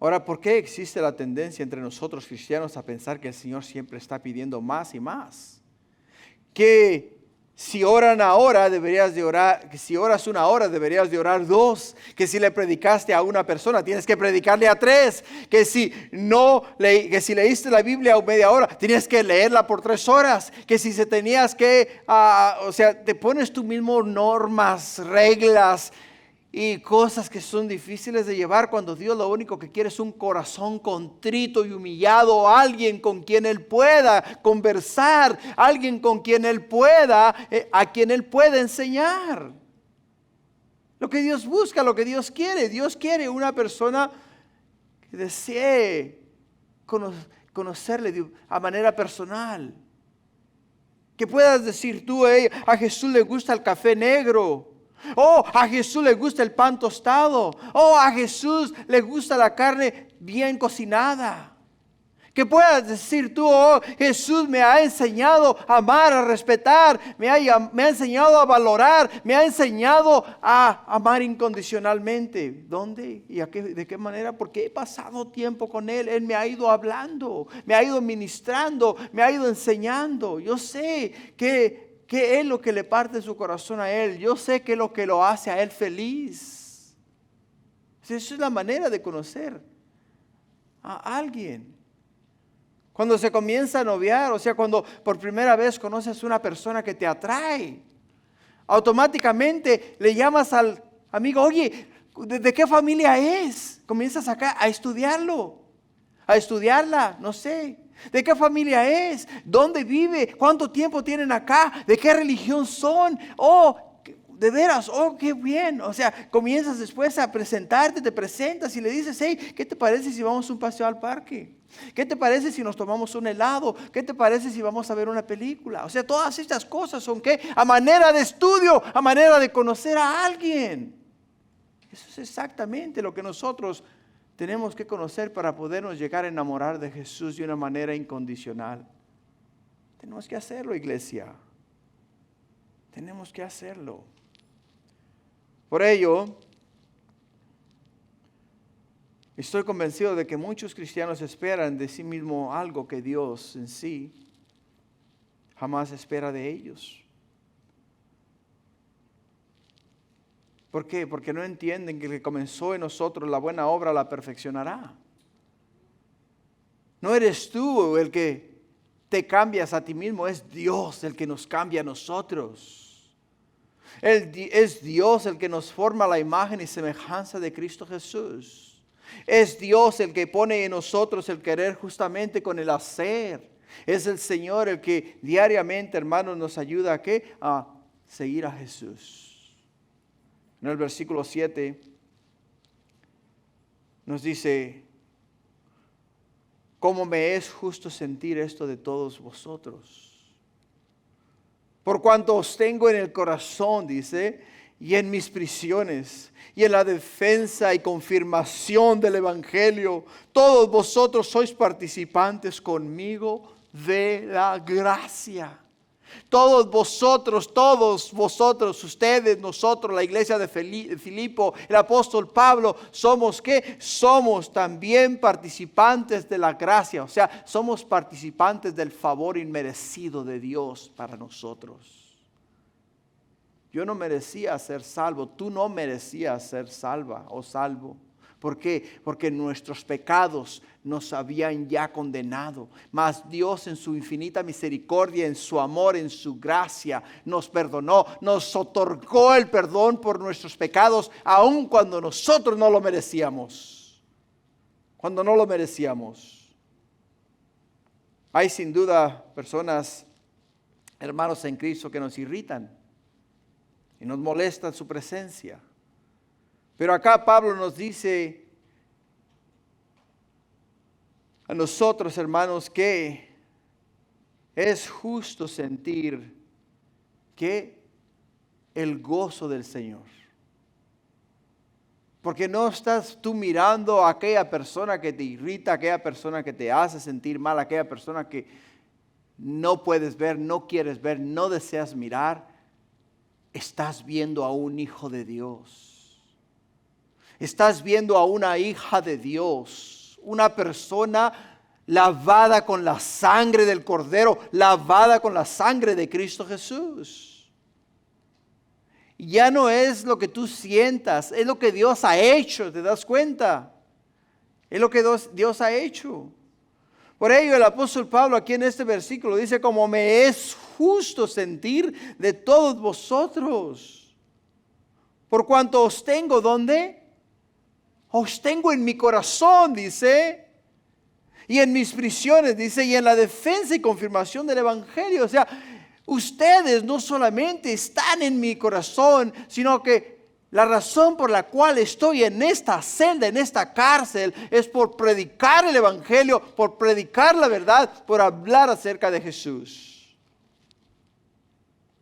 Ahora, ¿por qué existe la tendencia entre nosotros cristianos a pensar que el Señor siempre está pidiendo más y más? Que si oran ahora, deberías de orar, que si oras 1 hora, deberías de orar 2. Que si le predicaste a una persona, tienes que predicarle a 3. Que si leíste la Biblia a media hora, tienes que leerla por 3 horas. Que si tenías que, te pones tú mismo normas, reglas y cosas que son difíciles de llevar, cuando Dios lo único que quiere es un corazón contrito y humillado, alguien con quien Él pueda conversar, alguien con quien Él pueda, a quien Él pueda enseñar. Lo que Dios busca, lo que Dios quiere una persona que desee conocerle a manera personal. Que puedas decir tú, a Jesús le gusta el café negro. Oh, a Jesús le gusta el pan tostado. Oh, a Jesús le gusta la carne bien cocinada. Que puedas decir tú, oh, Jesús me ha enseñado a amar, a respetar, me ha enseñado a valorar, me ha enseñado a amar incondicionalmente. ¿Dónde? ¿Y de qué manera? Porque he pasado tiempo con Él. Él me ha ido hablando, me ha ido ministrando, me ha ido enseñando. Yo sé ¿qué es lo que le parte su corazón a Él? Yo sé qué es lo que lo hace a Él feliz. Esa es la manera de conocer a alguien. Cuando se comienza a noviar, o sea, cuando por primera vez conoces a una persona que te atrae, automáticamente le llamas al amigo, oye, ¿de qué familia es? Comienzas acá a estudiarlo, a estudiarla, no sé. ¿De qué familia es? ¿Dónde vive? ¿Cuánto tiempo tienen acá? ¿De qué religión son? Oh, de veras, oh, qué bien. O sea, comienzas después a presentarte, te presentas y le dices, hey, ¿qué te parece si vamos a un paseo al parque? ¿Qué te parece si nos tomamos un helado? ¿Qué te parece si vamos a ver una película? O sea, todas estas cosas son ¿qué? A manera de estudio, a manera de conocer a alguien. Eso es exactamente lo que nosotros tenemos que conocer para podernos llegar a enamorar de Jesús de una manera incondicional. Tenemos que hacerlo, iglesia. Tenemos que hacerlo. Por ello, estoy convencido de que muchos cristianos esperan de sí mismo algo que Dios en sí jamás espera de ellos. ¿Por qué? Porque no entienden que el que comenzó en nosotros la buena obra la perfeccionará. No eres tú el que te cambias a ti mismo, es Dios el que nos cambia a nosotros. Es Dios el que nos forma la imagen y semejanza de Cristo Jesús. Es Dios el que pone en nosotros el querer justamente con el hacer. Es el Señor el que diariamente, hermanos, nos ayuda ¿a qué? A seguir a Jesús. En el versículo 7 nos dice, ¿cómo me es justo sentir esto de todos vosotros? Por cuanto os tengo en el corazón, dice, y en mis prisiones, y en la defensa y confirmación del Evangelio, todos vosotros sois participantes conmigo de la gracia. Todos vosotros, ustedes, nosotros, la iglesia de Filipo, el apóstol Pablo, somos ¿qué? Somos también participantes de la gracia, o sea, somos participantes del favor inmerecido de Dios para nosotros. Yo no merecía ser salvo, tú no merecías ser salva o salvo. ¿Por qué? Porque nuestros pecados nos habían ya condenado. Mas Dios en su infinita misericordia, en su amor, en su gracia, nos perdonó. Nos otorgó el perdón por nuestros pecados, aun cuando nosotros no lo merecíamos. Cuando no lo merecíamos. Hay sin duda personas, hermanos en Cristo, que nos irritan y nos molestan su presencia. Pero acá Pablo nos dice a nosotros, hermanos, que es justo sentir que el gozo del Señor. Porque no estás tú mirando a aquella persona que te irrita, a aquella persona que te hace sentir mal, a aquella persona que no puedes ver, no quieres ver, no deseas mirar. Estás viendo a un hijo de Dios. Estás viendo a una hija de Dios. Una persona lavada con la sangre del Cordero, lavada con la sangre de Cristo Jesús. Ya no es lo que tú sientas, es lo que Dios ha hecho, ¿te das cuenta? Es lo que Dios ha hecho. Por ello el apóstol Pablo aquí en este versículo dice, como me es justo sentir de todos vosotros, por cuanto os tengo, ¿dónde? Os tengo en mi corazón, dice, y en mis prisiones, dice, y en la defensa y confirmación del Evangelio. O sea, ustedes no solamente están en mi corazón, sino que la razón por la cual estoy en esta celda, en esta cárcel, es por predicar el Evangelio, por predicar la verdad, por hablar acerca de Jesús.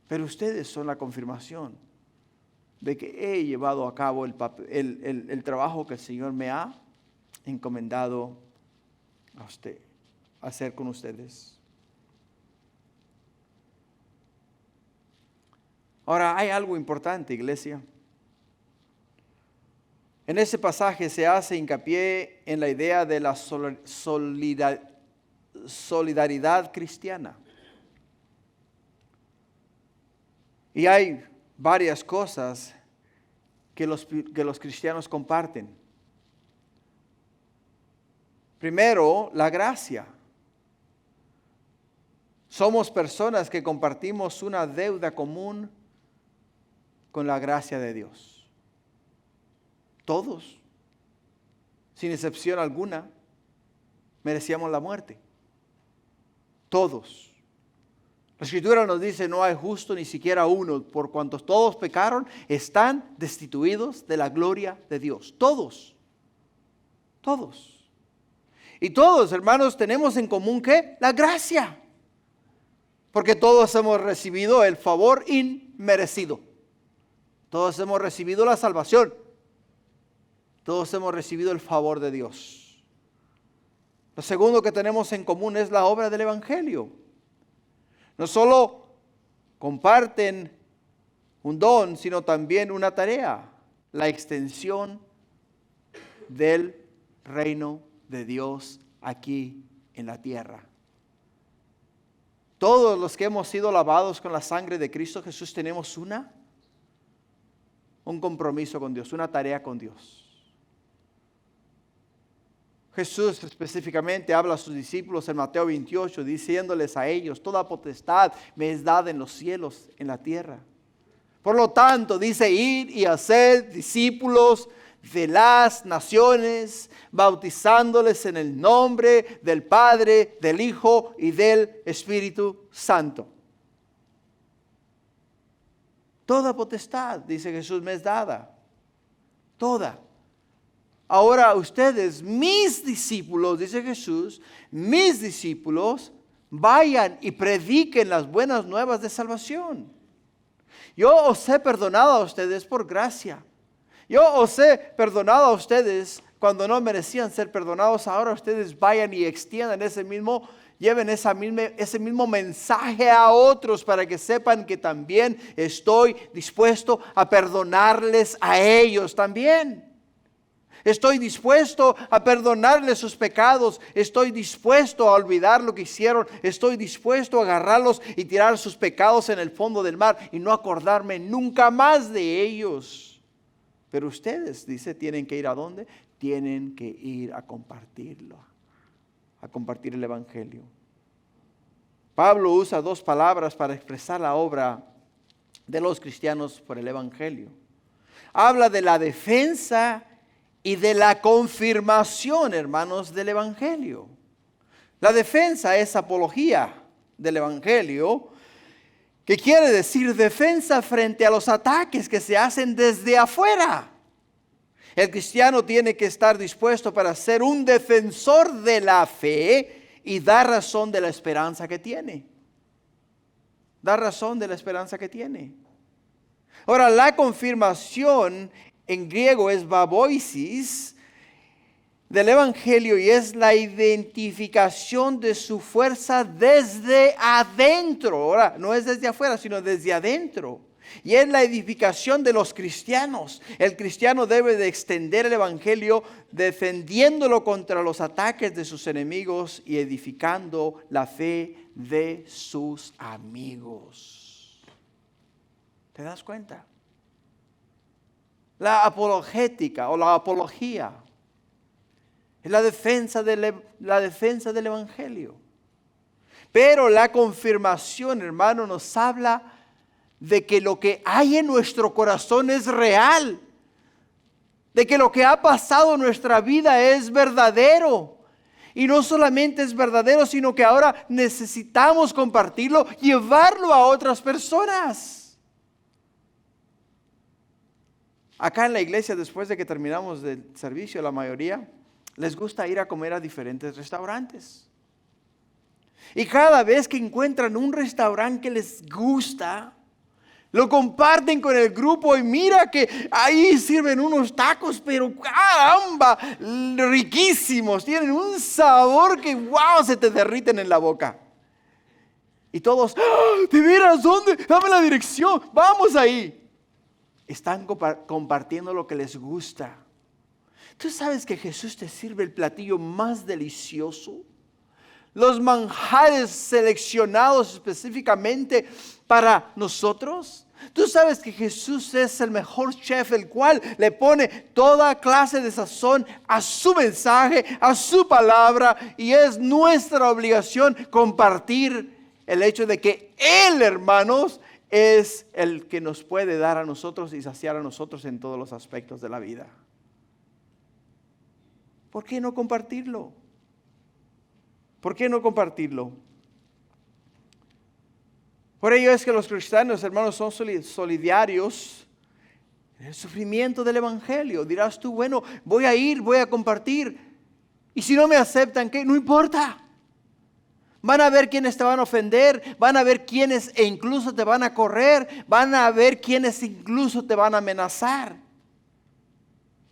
Pero ustedes son la confirmación de que he llevado a cabo el trabajo que el Señor me ha encomendado a usted, a hacer con ustedes. Ahora, hay algo importante, iglesia. En ese pasaje se hace hincapié en la idea de la solidaridad cristiana. Y hay varias cosas que los cristianos comparten. Primero, la gracia. Somos personas que compartimos una deuda común con la gracia de Dios. Todos, sin excepción alguna, merecíamos la muerte. Todos. La Escritura nos dice, no hay justo ni siquiera uno, por cuanto todos pecaron, están destituidos de la gloria de Dios. Todos. Todos. Y todos, hermanos, tenemos en común ¿qué? La gracia. Porque todos hemos recibido el favor inmerecido. Todos hemos recibido la salvación. Todos hemos recibido el favor de Dios. Lo segundo que tenemos en común es la obra del Evangelio. No solo comparten un don, sino también una tarea, la extensión del reino de Dios aquí en la tierra. Todos los que hemos sido lavados con la sangre de Cristo Jesús tenemos un compromiso con Dios, una tarea con Dios. Jesús específicamente habla a sus discípulos en Mateo 28, diciéndoles a ellos, toda potestad me es dada en los cielos, en la tierra. Por lo tanto, dice, id y haced discípulos de las naciones, bautizándoles en el nombre del Padre, del Hijo y del Espíritu Santo. Toda potestad, dice Jesús, me es dada. Toda. Ahora ustedes, mis discípulos, dice Jesús, mis discípulos, vayan y prediquen las buenas nuevas de salvación. Yo os he perdonado a ustedes por gracia. Yo os he perdonado a ustedes cuando no merecían ser perdonados. Ahora ustedes vayan y extiendan lleven ese mismo mensaje a otros para que sepan que también estoy dispuesto a perdonarles a ellos también. Estoy dispuesto a perdonarles sus pecados. Estoy dispuesto a olvidar lo que hicieron. Estoy dispuesto a agarrarlos y tirar sus pecados en el fondo del mar y no acordarme nunca más de ellos. Pero ustedes, dice, tienen que ir ¿a dónde? Tienen que ir a compartirlo, a compartir el Evangelio. Pablo usa dos palabras para expresar la obra de los cristianos por el Evangelio. Habla de la defensa y de la confirmación, hermanos, del Evangelio. La defensa es apología del Evangelio, que quiere decir defensa frente a los ataques que se hacen desde afuera. El cristiano tiene que estar dispuesto para ser un defensor de la fe y dar razón de la esperanza que tiene. Dar razón de la esperanza que tiene. Ahora, la confirmación en griego es baboisis del Evangelio y es la identificación de su fuerza desde adentro. Ahora, no es desde afuera, sino desde adentro. Y es la edificación de los cristianos. El cristiano debe de extender el Evangelio defendiéndolo contra los ataques de sus enemigos y edificando la fe de sus amigos. ¿Te das cuenta? La apologética o la apología es la defensa del Evangelio. Pero la confirmación, hermano, nos habla de que lo que hay en nuestro corazón es real. De que lo que ha pasado en nuestra vida es verdadero. Y no solamente es verdadero, sino que ahora necesitamos compartirlo, llevarlo a otras personas. Acá en la iglesia, después de que terminamos el servicio, la mayoría les gusta ir a comer a diferentes restaurantes. Y cada vez que encuentran un restaurante que les gusta, lo comparten con el grupo y mira que ahí sirven unos tacos, pero caramba, riquísimos. Tienen un sabor que wow, se te derriten en la boca. Y todos, ¡ah! ¿De veras? ¿Dónde? Dame la dirección, vamos ahí. Están compartiendo lo que les gusta. ¿Tú sabes que Jesús te sirve el platillo más delicioso? Los manjares seleccionados específicamente para nosotros. ¿Tú sabes que Jesús es el mejor chef, el cual le pone toda clase de sazón a su mensaje, a su palabra? Y es nuestra obligación compartir el hecho de que Él, hermanos, es el que nos puede dar a nosotros y saciar a nosotros en todos los aspectos de la vida. ¿Por qué no compartirlo? ¿Por qué no compartirlo? Por ello es que los cristianos, hermanos, son solidarios en el sufrimiento del Evangelio. Dirás tú, bueno, voy a ir, voy a compartir. Y si no me aceptan, ¿qué? No importa. Van a ver quienes te van a ofender, van a ver quienes e incluso te van a correr, van a ver quienes incluso te van a amenazar.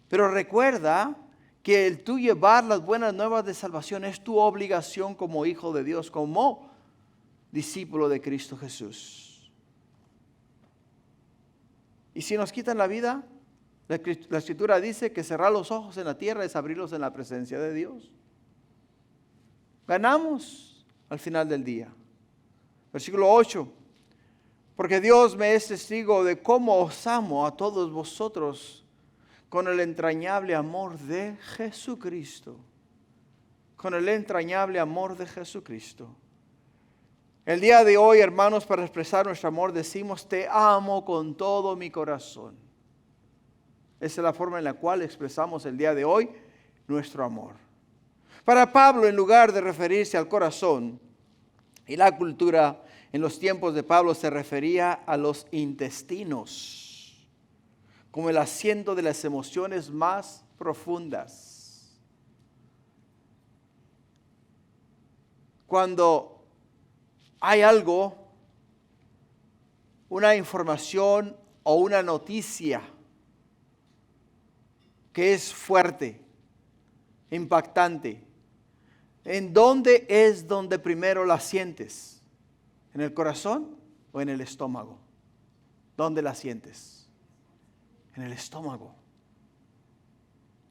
Pero recuerda que el tú llevar las buenas nuevas de salvación es tu obligación como hijo de Dios, como discípulo de Cristo Jesús. Y si nos quitan la vida, la Escritura dice que cerrar los ojos en la tierra es abrirlos en la presencia de Dios. Ganamos al final del día. Versículo 8. Porque Dios me es testigo de cómo os amo a todos vosotros con el entrañable amor de Jesucristo. Con el entrañable amor de Jesucristo. El día de hoy, hermanos, para expresar nuestro amor, decimos, te amo con todo mi corazón. Esa es la forma en la cual expresamos el día de hoy nuestro amor. Para Pablo, en lugar de referirse al corazón y la cultura, en los tiempos de Pablo se refería a los intestinos, como el asiento de las emociones más profundas. Cuando hay algo, una información o una noticia que es fuerte, impactante, ¿en dónde es donde primero la sientes? ¿En el corazón o en el estómago? ¿Dónde la sientes? En el estómago.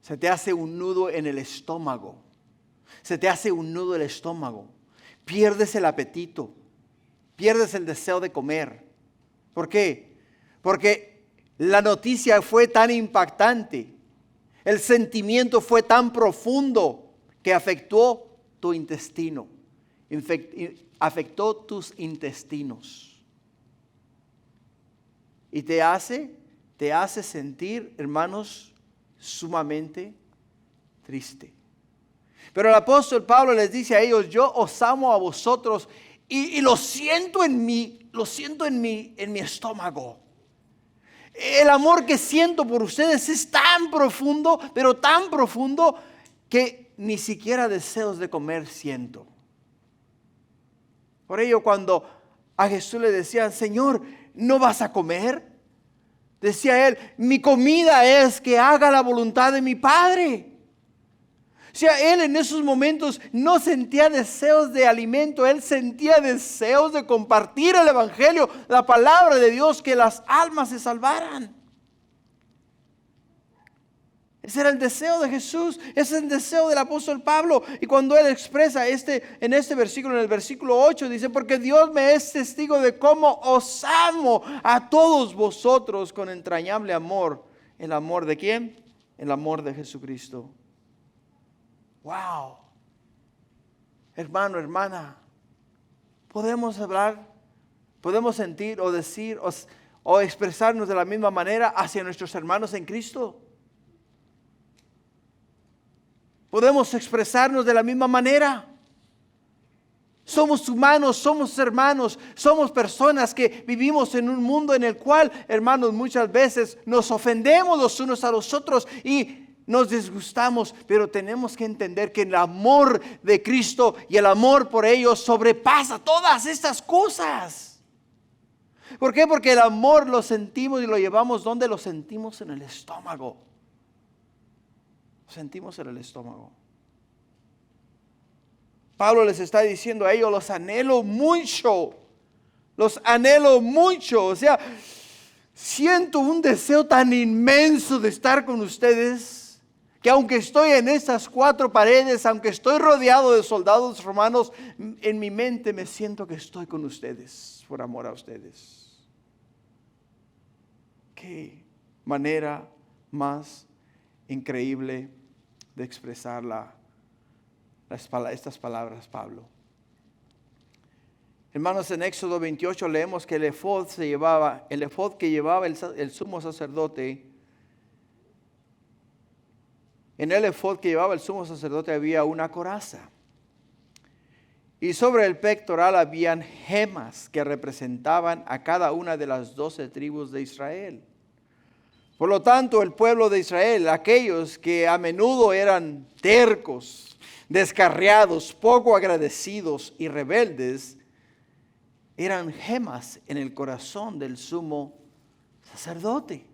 Se te hace un nudo en el estómago. Se te hace un nudo en el estómago. Pierdes el apetito. Pierdes el deseo de comer. ¿Por qué? Porque la noticia fue tan impactante. El sentimiento fue tan profundo que afectó tu intestino. Afectó tus intestinos. Y te hace sentir, hermanos, sumamente triste. Pero el apóstol Pablo les dice a ellos, yo os amo a vosotros y lo siento en mi estómago. El amor que siento por ustedes es tan profundo, pero tan profundo que ni siquiera deseos de comer siento. Por ello, cuando a Jesús le decían, Señor, ¿no vas a comer? Decía él, mi comida es que haga la voluntad de mi Padre. O sea, él en esos momentos no sentía deseos de alimento, él sentía deseos de compartir el evangelio, la palabra de Dios, que las almas se salvaran. Ese era el deseo de Jesús, ese es el deseo del apóstol Pablo. Y cuando él expresa en este versículo, en el versículo 8, dice, porque Dios me es testigo de cómo os amo a todos vosotros con entrañable amor. ¿El amor de quién? El amor de Jesucristo. Wow. Hermano, hermana, podemos hablar, podemos sentir o decir o expresarnos de la misma manera hacia nuestros hermanos en Cristo. Podemos expresarnos de la misma manera. Somos humanos, somos hermanos, somos personas que vivimos en un mundo en el cual, hermanos, muchas veces nos ofendemos los unos a los otros y nos disgustamos, pero tenemos que entender que el amor de Cristo y el amor por ellos sobrepasa todas estas cosas. ¿Por qué? Porque el amor lo sentimos y lo llevamos donde lo sentimos, en el estómago. Lo sentimos en el estómago. Pablo les está diciendo a ellos, los anhelo mucho. Los anhelo mucho. O sea, siento un deseo tan inmenso de estar con ustedes, que aunque estoy en estas cuatro paredes, aunque estoy rodeado de soldados romanos, en mi mente me siento que estoy con ustedes, por amor a ustedes. Qué manera más increíble de expresar estas palabras, Pablo. Hermanos, en Éxodo 28 leemos que el efod que llevaba el sumo sacerdote. En el efod que llevaba el sumo sacerdote había una coraza. Y sobre el pectoral habían gemas que representaban a cada una de las 12 tribus de Israel. Por lo tanto, el pueblo de Israel, aquellos que a menudo eran tercos, descarriados, poco agradecidos y rebeldes, eran gemas en el corazón del sumo sacerdote.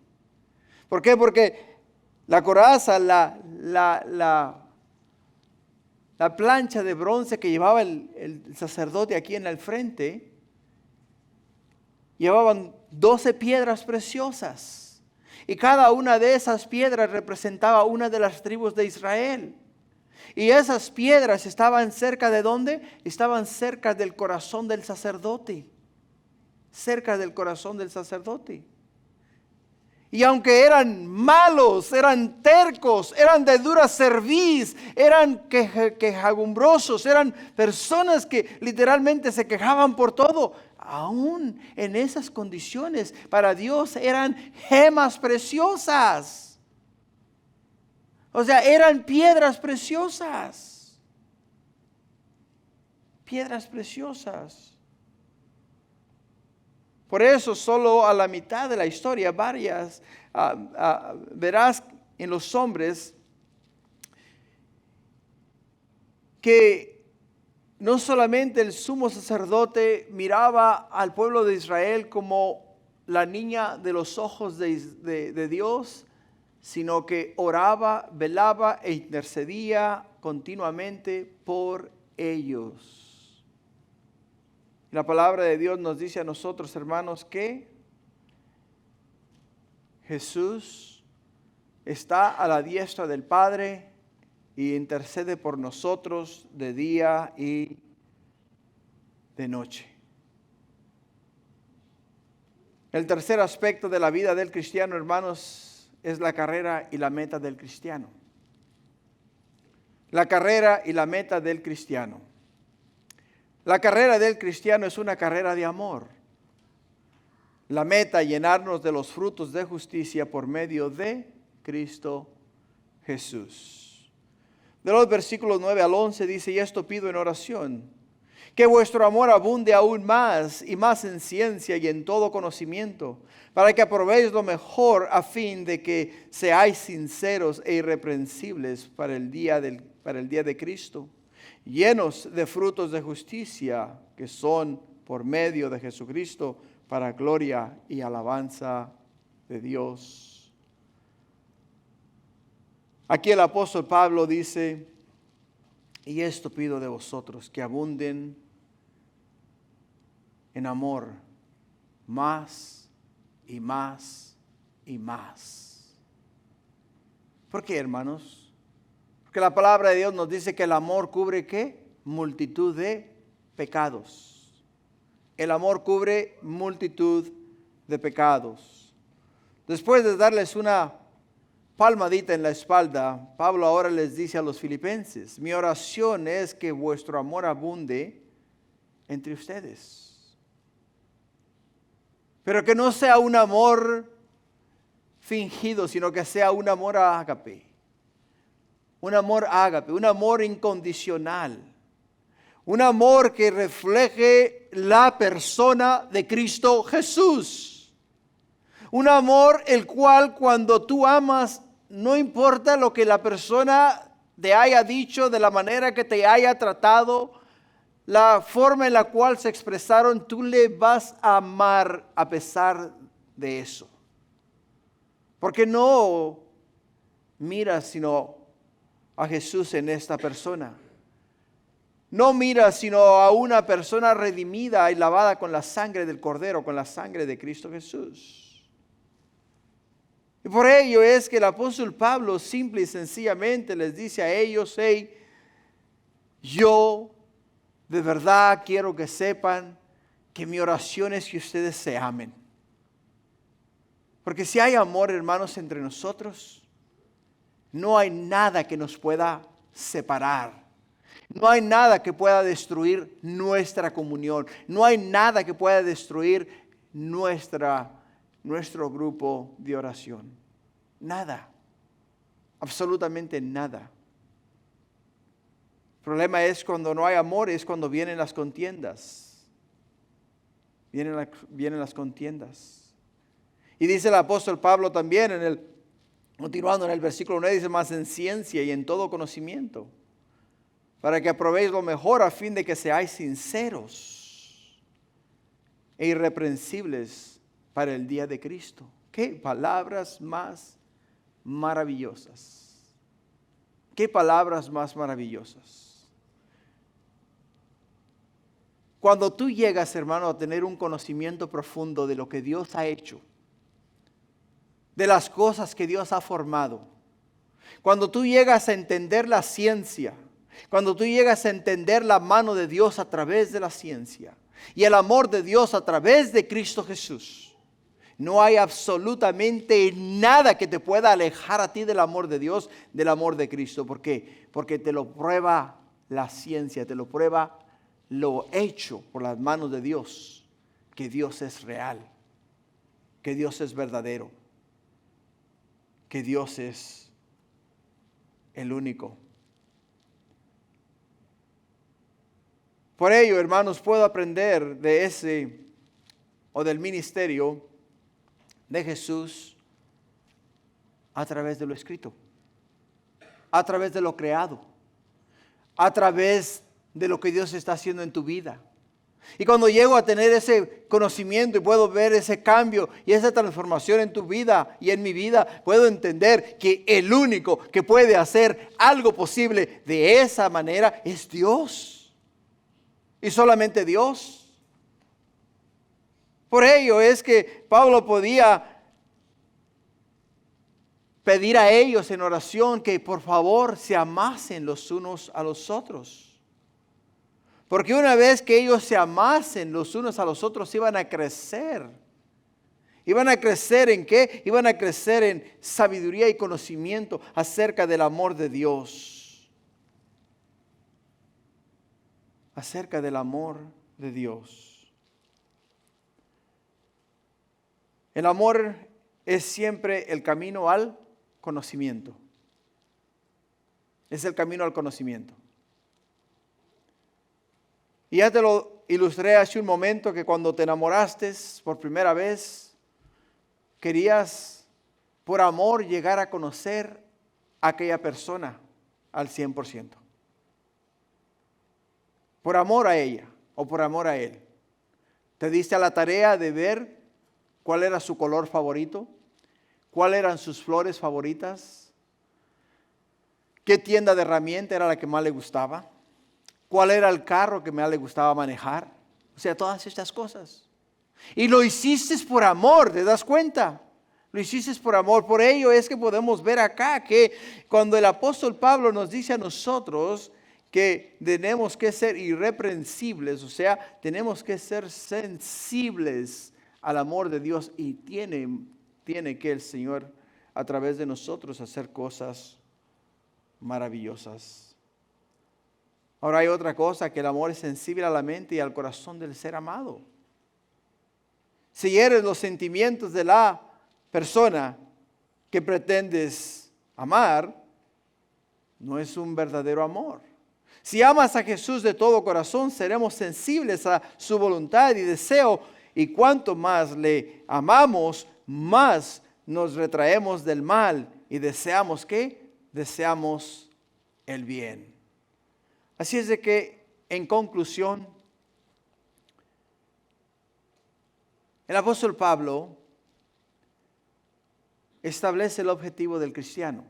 ¿Por qué? Porque la coraza, la plancha de bronce que llevaba el sacerdote aquí en el frente, llevaban 12 piedras preciosas. Y cada una de esas piedras representaba una de las tribus de Israel. Y esas piedras estaban cerca de ¿dónde? Estaban cerca del corazón del sacerdote. Cerca del corazón del sacerdote. Y aunque eran malos, eran tercos, eran de dura cerviz, eran quejagumbrosos, eran personas que literalmente se quejaban por todo, aún en esas condiciones, para Dios eran gemas preciosas. O sea, eran piedras preciosas. Piedras preciosas. Por eso solo a la mitad de la historia, verás en los hombres que no solamente el sumo sacerdote miraba al pueblo de Israel como la niña de los ojos de Dios, sino que oraba, velaba e intercedía continuamente por ellos. La palabra de Dios nos dice a nosotros, hermanos, que Jesús está a la diestra del Padre y intercede por nosotros de día y de noche. El tercer aspecto de la vida del cristiano, hermanos, es la carrera y la meta del cristiano. La carrera y la meta del cristiano. La carrera del cristiano es una carrera de amor. La meta, llenarnos de los frutos de justicia por medio de Cristo Jesús. De los versículos 9 al 11 dice, y esto pido en oración, Que vuestro amor abunde aún más y más en ciencia y en todo conocimiento, para que aprobéis lo mejor a fin de que seáis sinceros e irreprensibles para el día de Cristo, llenos de frutos de justicia que son por medio de Jesucristo para gloria y alabanza de Dios. Aquí el apóstol Pablo dice: y esto pido de vosotros, que abunden en amor más y más y más. ¿Por qué, hermanos? Porque la palabra de Dios nos dice que el amor cubre ¿qué? Multitud de pecados. El amor cubre multitud de pecados. Después de darles una palmadita en la espalda, Pablo ahora les dice a los filipenses: mi oración es que vuestro amor abunde entre ustedes. Pero que no sea un amor fingido, sino que sea un amor ágape. Un amor ágape, un amor incondicional. Un amor que refleje la persona de Cristo Jesús. Un amor el cual cuando tú amas, no importa lo que la persona te haya dicho, de la manera que te haya tratado, la forma en la cual se expresaron, tú le vas a amar a pesar de eso. Porque no miras sino a Jesús en esta persona. No miras sino a una persona redimida y lavada con la sangre del Cordero, con la sangre de Cristo Jesús. Y por ello es que el apóstol Pablo simple y sencillamente les dice a ellos: hey, yo de verdad quiero que sepan que mi oración es que ustedes se amen. Porque si hay amor, hermanos, entre nosotros, no hay nada que nos pueda separar. No hay nada que pueda destruir nuestra comunión. No hay nada que pueda destruir nuestro grupo de oración. Nada. Absolutamente nada. El problema es cuando no hay amor, es cuando vienen las contiendas. Vienen las contiendas. Y dice el apóstol Pablo también, continuando en el versículo 9, dice: más en ciencia y en todo conocimiento, para que aprobéis lo mejor a fin de que seáis sinceros e irreprensibles para el día de Cristo. Qué palabras más maravillosas. Qué palabras más maravillosas. Cuando tú llegas, hermano, a tener un conocimiento profundo de lo que Dios ha hecho, de las cosas que Dios ha formado, cuando tú llegas a entender la ciencia, cuando tú llegas a entender la mano de Dios a través de la ciencia y el amor de Dios a través de Cristo Jesús, no hay absolutamente nada que te pueda alejar a ti del amor de Dios, del amor de Cristo. ¿Por qué? Porque te lo prueba la ciencia, te lo prueba lo hecho por las manos de Dios, que Dios es real, que Dios es verdadero, que Dios es el único. Por ello, hermanos, puedo aprender de ese o del ministerio de Jesús a través de lo escrito, a través de lo creado, a través de lo que Dios está haciendo en tu vida. Y cuando llego a tener ese conocimiento y puedo ver ese cambio y esa transformación en tu vida y en mi vida, puedo entender que el único que puede hacer algo posible de esa manera es Dios. Y solamente Dios. Por ello es que Pablo podía pedir a ellos en oración que por favor se amasen los unos a los otros. Porque una vez que ellos se amasen los unos a los otros, iban a crecer. ¿Iban a crecer en qué? Iban a crecer en sabiduría y conocimiento acerca del amor de Dios. Acerca del amor de Dios. El amor es siempre el camino al conocimiento. Es el camino al conocimiento. Y ya te lo ilustré hace un momento que cuando te enamoraste por primera vez, querías por amor llegar a conocer a aquella persona al 100%. Por amor a ella o por amor a él. Te diste a la tarea de ver cuál era su color favorito, cuáles eran sus flores favoritas, qué tienda de herramienta era la que más le gustaba, cuál era el carro que más le gustaba manejar. O sea, todas estas cosas. Y lo hiciste por amor, ¿te das cuenta? Lo hiciste por amor. Por ello es que podemos ver acá que cuando el apóstol Pablo nos dice a nosotros que tenemos que ser irreprensibles, o sea, tenemos que ser sensibles al amor de Dios, y tiene que el Señor a través de nosotros hacer cosas maravillosas. Ahora hay otra cosa, que el amor es sensible a la mente y al corazón del ser amado. Si hieres los sentimientos de la persona que pretendes amar, no es un verdadero amor. Si amas a Jesús de todo corazón, seremos sensibles a su voluntad y deseo, y cuanto más le amamos, más nos retraemos del mal y deseamos ¿qué? Deseamos el bien. Así es de que, en conclusión, el apóstol Pablo establece el objetivo del cristiano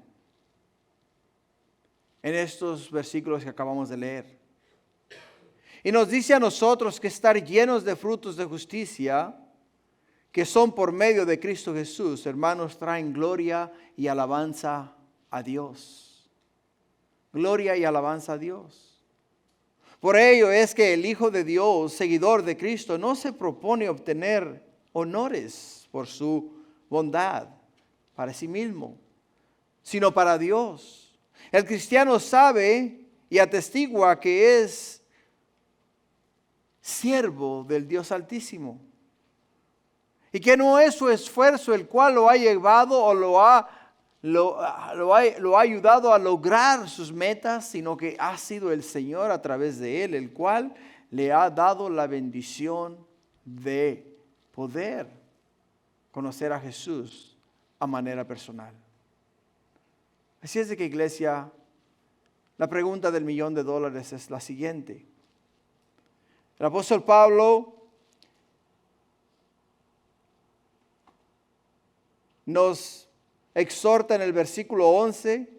en estos versículos que acabamos de leer. Y nos dice a nosotros que estar llenos de frutos de justicia, que son por medio de Cristo Jesús, hermanos, traen gloria y alabanza a Dios. Gloria y alabanza a Dios. Por ello es que el Hijo de Dios, seguidor de Cristo, no se propone obtener honores por su bondad para sí mismo, sino para Dios. El cristiano sabe y atestigua que es siervo del Dios Altísimo, y que no es su esfuerzo el cual lo ha llevado o lo ha ayudado a lograr sus metas, sino que ha sido el Señor a través de él, el cual le ha dado la bendición de poder conocer a Jesús a manera personal. Así es de que, iglesia, la pregunta del $1,000,000 es la siguiente. El apóstol Pablo nos exhorta en el versículo 11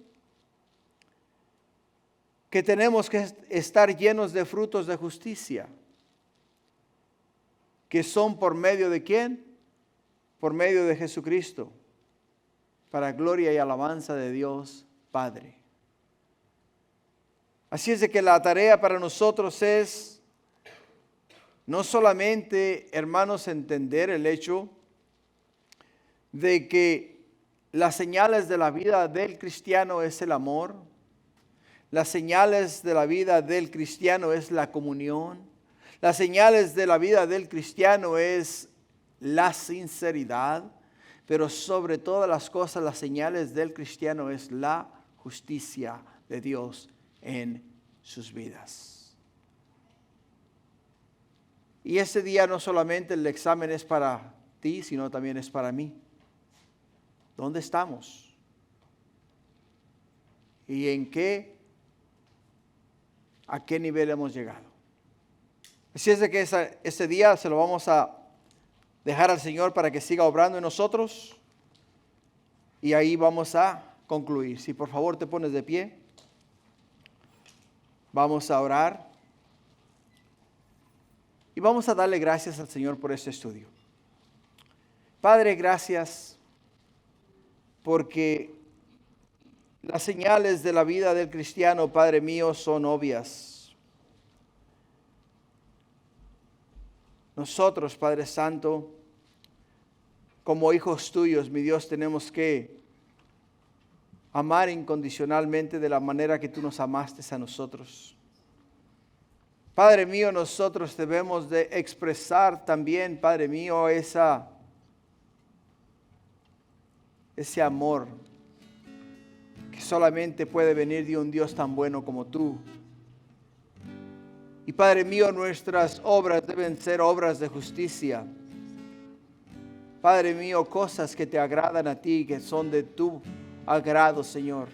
que tenemos que estar llenos de frutos de justicia, que son por medio de ¿quién? Por medio de Jesucristo, para gloria y alabanza de Dios Padre. Así es de que la tarea para nosotros es no solamente, hermanos, entender el hecho de que las señales de la vida del cristiano es el amor, las señales de la vida del cristiano es la comunión, las señales de la vida del cristiano es la sinceridad, pero sobre todas las cosas, las señales del cristiano es la justicia de Dios en sus vidas. Y este día no solamente el examen es para ti, sino también es para mí. ¿Dónde estamos? ¿Y a qué nivel hemos llegado? Así es de que este día se lo vamos a dejar al Señor para que siga obrando en nosotros, y ahí vamos a concluir. Si por favor te pones de pie, vamos a orar y vamos a darle gracias al Señor por este estudio. Padre, gracias porque las señales de la vida del cristiano, Padre mío, son obvias. Nosotros, Padre Santo, como hijos tuyos, mi Dios, tenemos que amar incondicionalmente de la manera que tú nos amaste a nosotros. Padre mío, nosotros debemos de expresar también, Padre mío, ese amor que solamente puede venir de un Dios tan bueno como tú. Y Padre mío, nuestras obras deben ser obras de justicia. Padre mío, cosas que te agradan a ti, que son de tu agrado, Señor.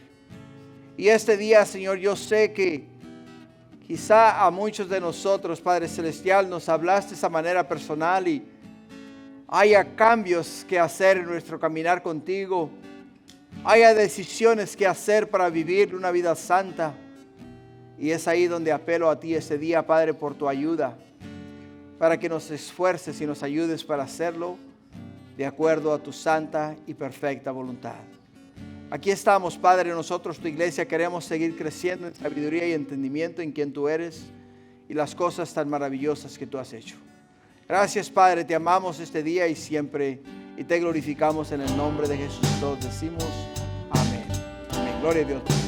Y este día, Señor, yo sé que quizá a muchos de nosotros, Padre Celestial, nos hablaste de esa manera personal y haya cambios que hacer en nuestro caminar contigo. Haya decisiones que hacer para vivir una vida santa. Y es ahí donde apelo a ti este día, Padre, por tu ayuda, para que nos esfuerces y nos ayudes para hacerlo de acuerdo a tu santa y perfecta voluntad. Aquí estamos, Padre, nosotros, tu iglesia, queremos seguir creciendo en sabiduría y entendimiento en quien tú eres y las cosas tan maravillosas que tú has hecho. Gracias, Padre, te amamos este día y siempre y te glorificamos en el nombre de Jesús. Todos decimos amén. Amén. Gloria a Dios.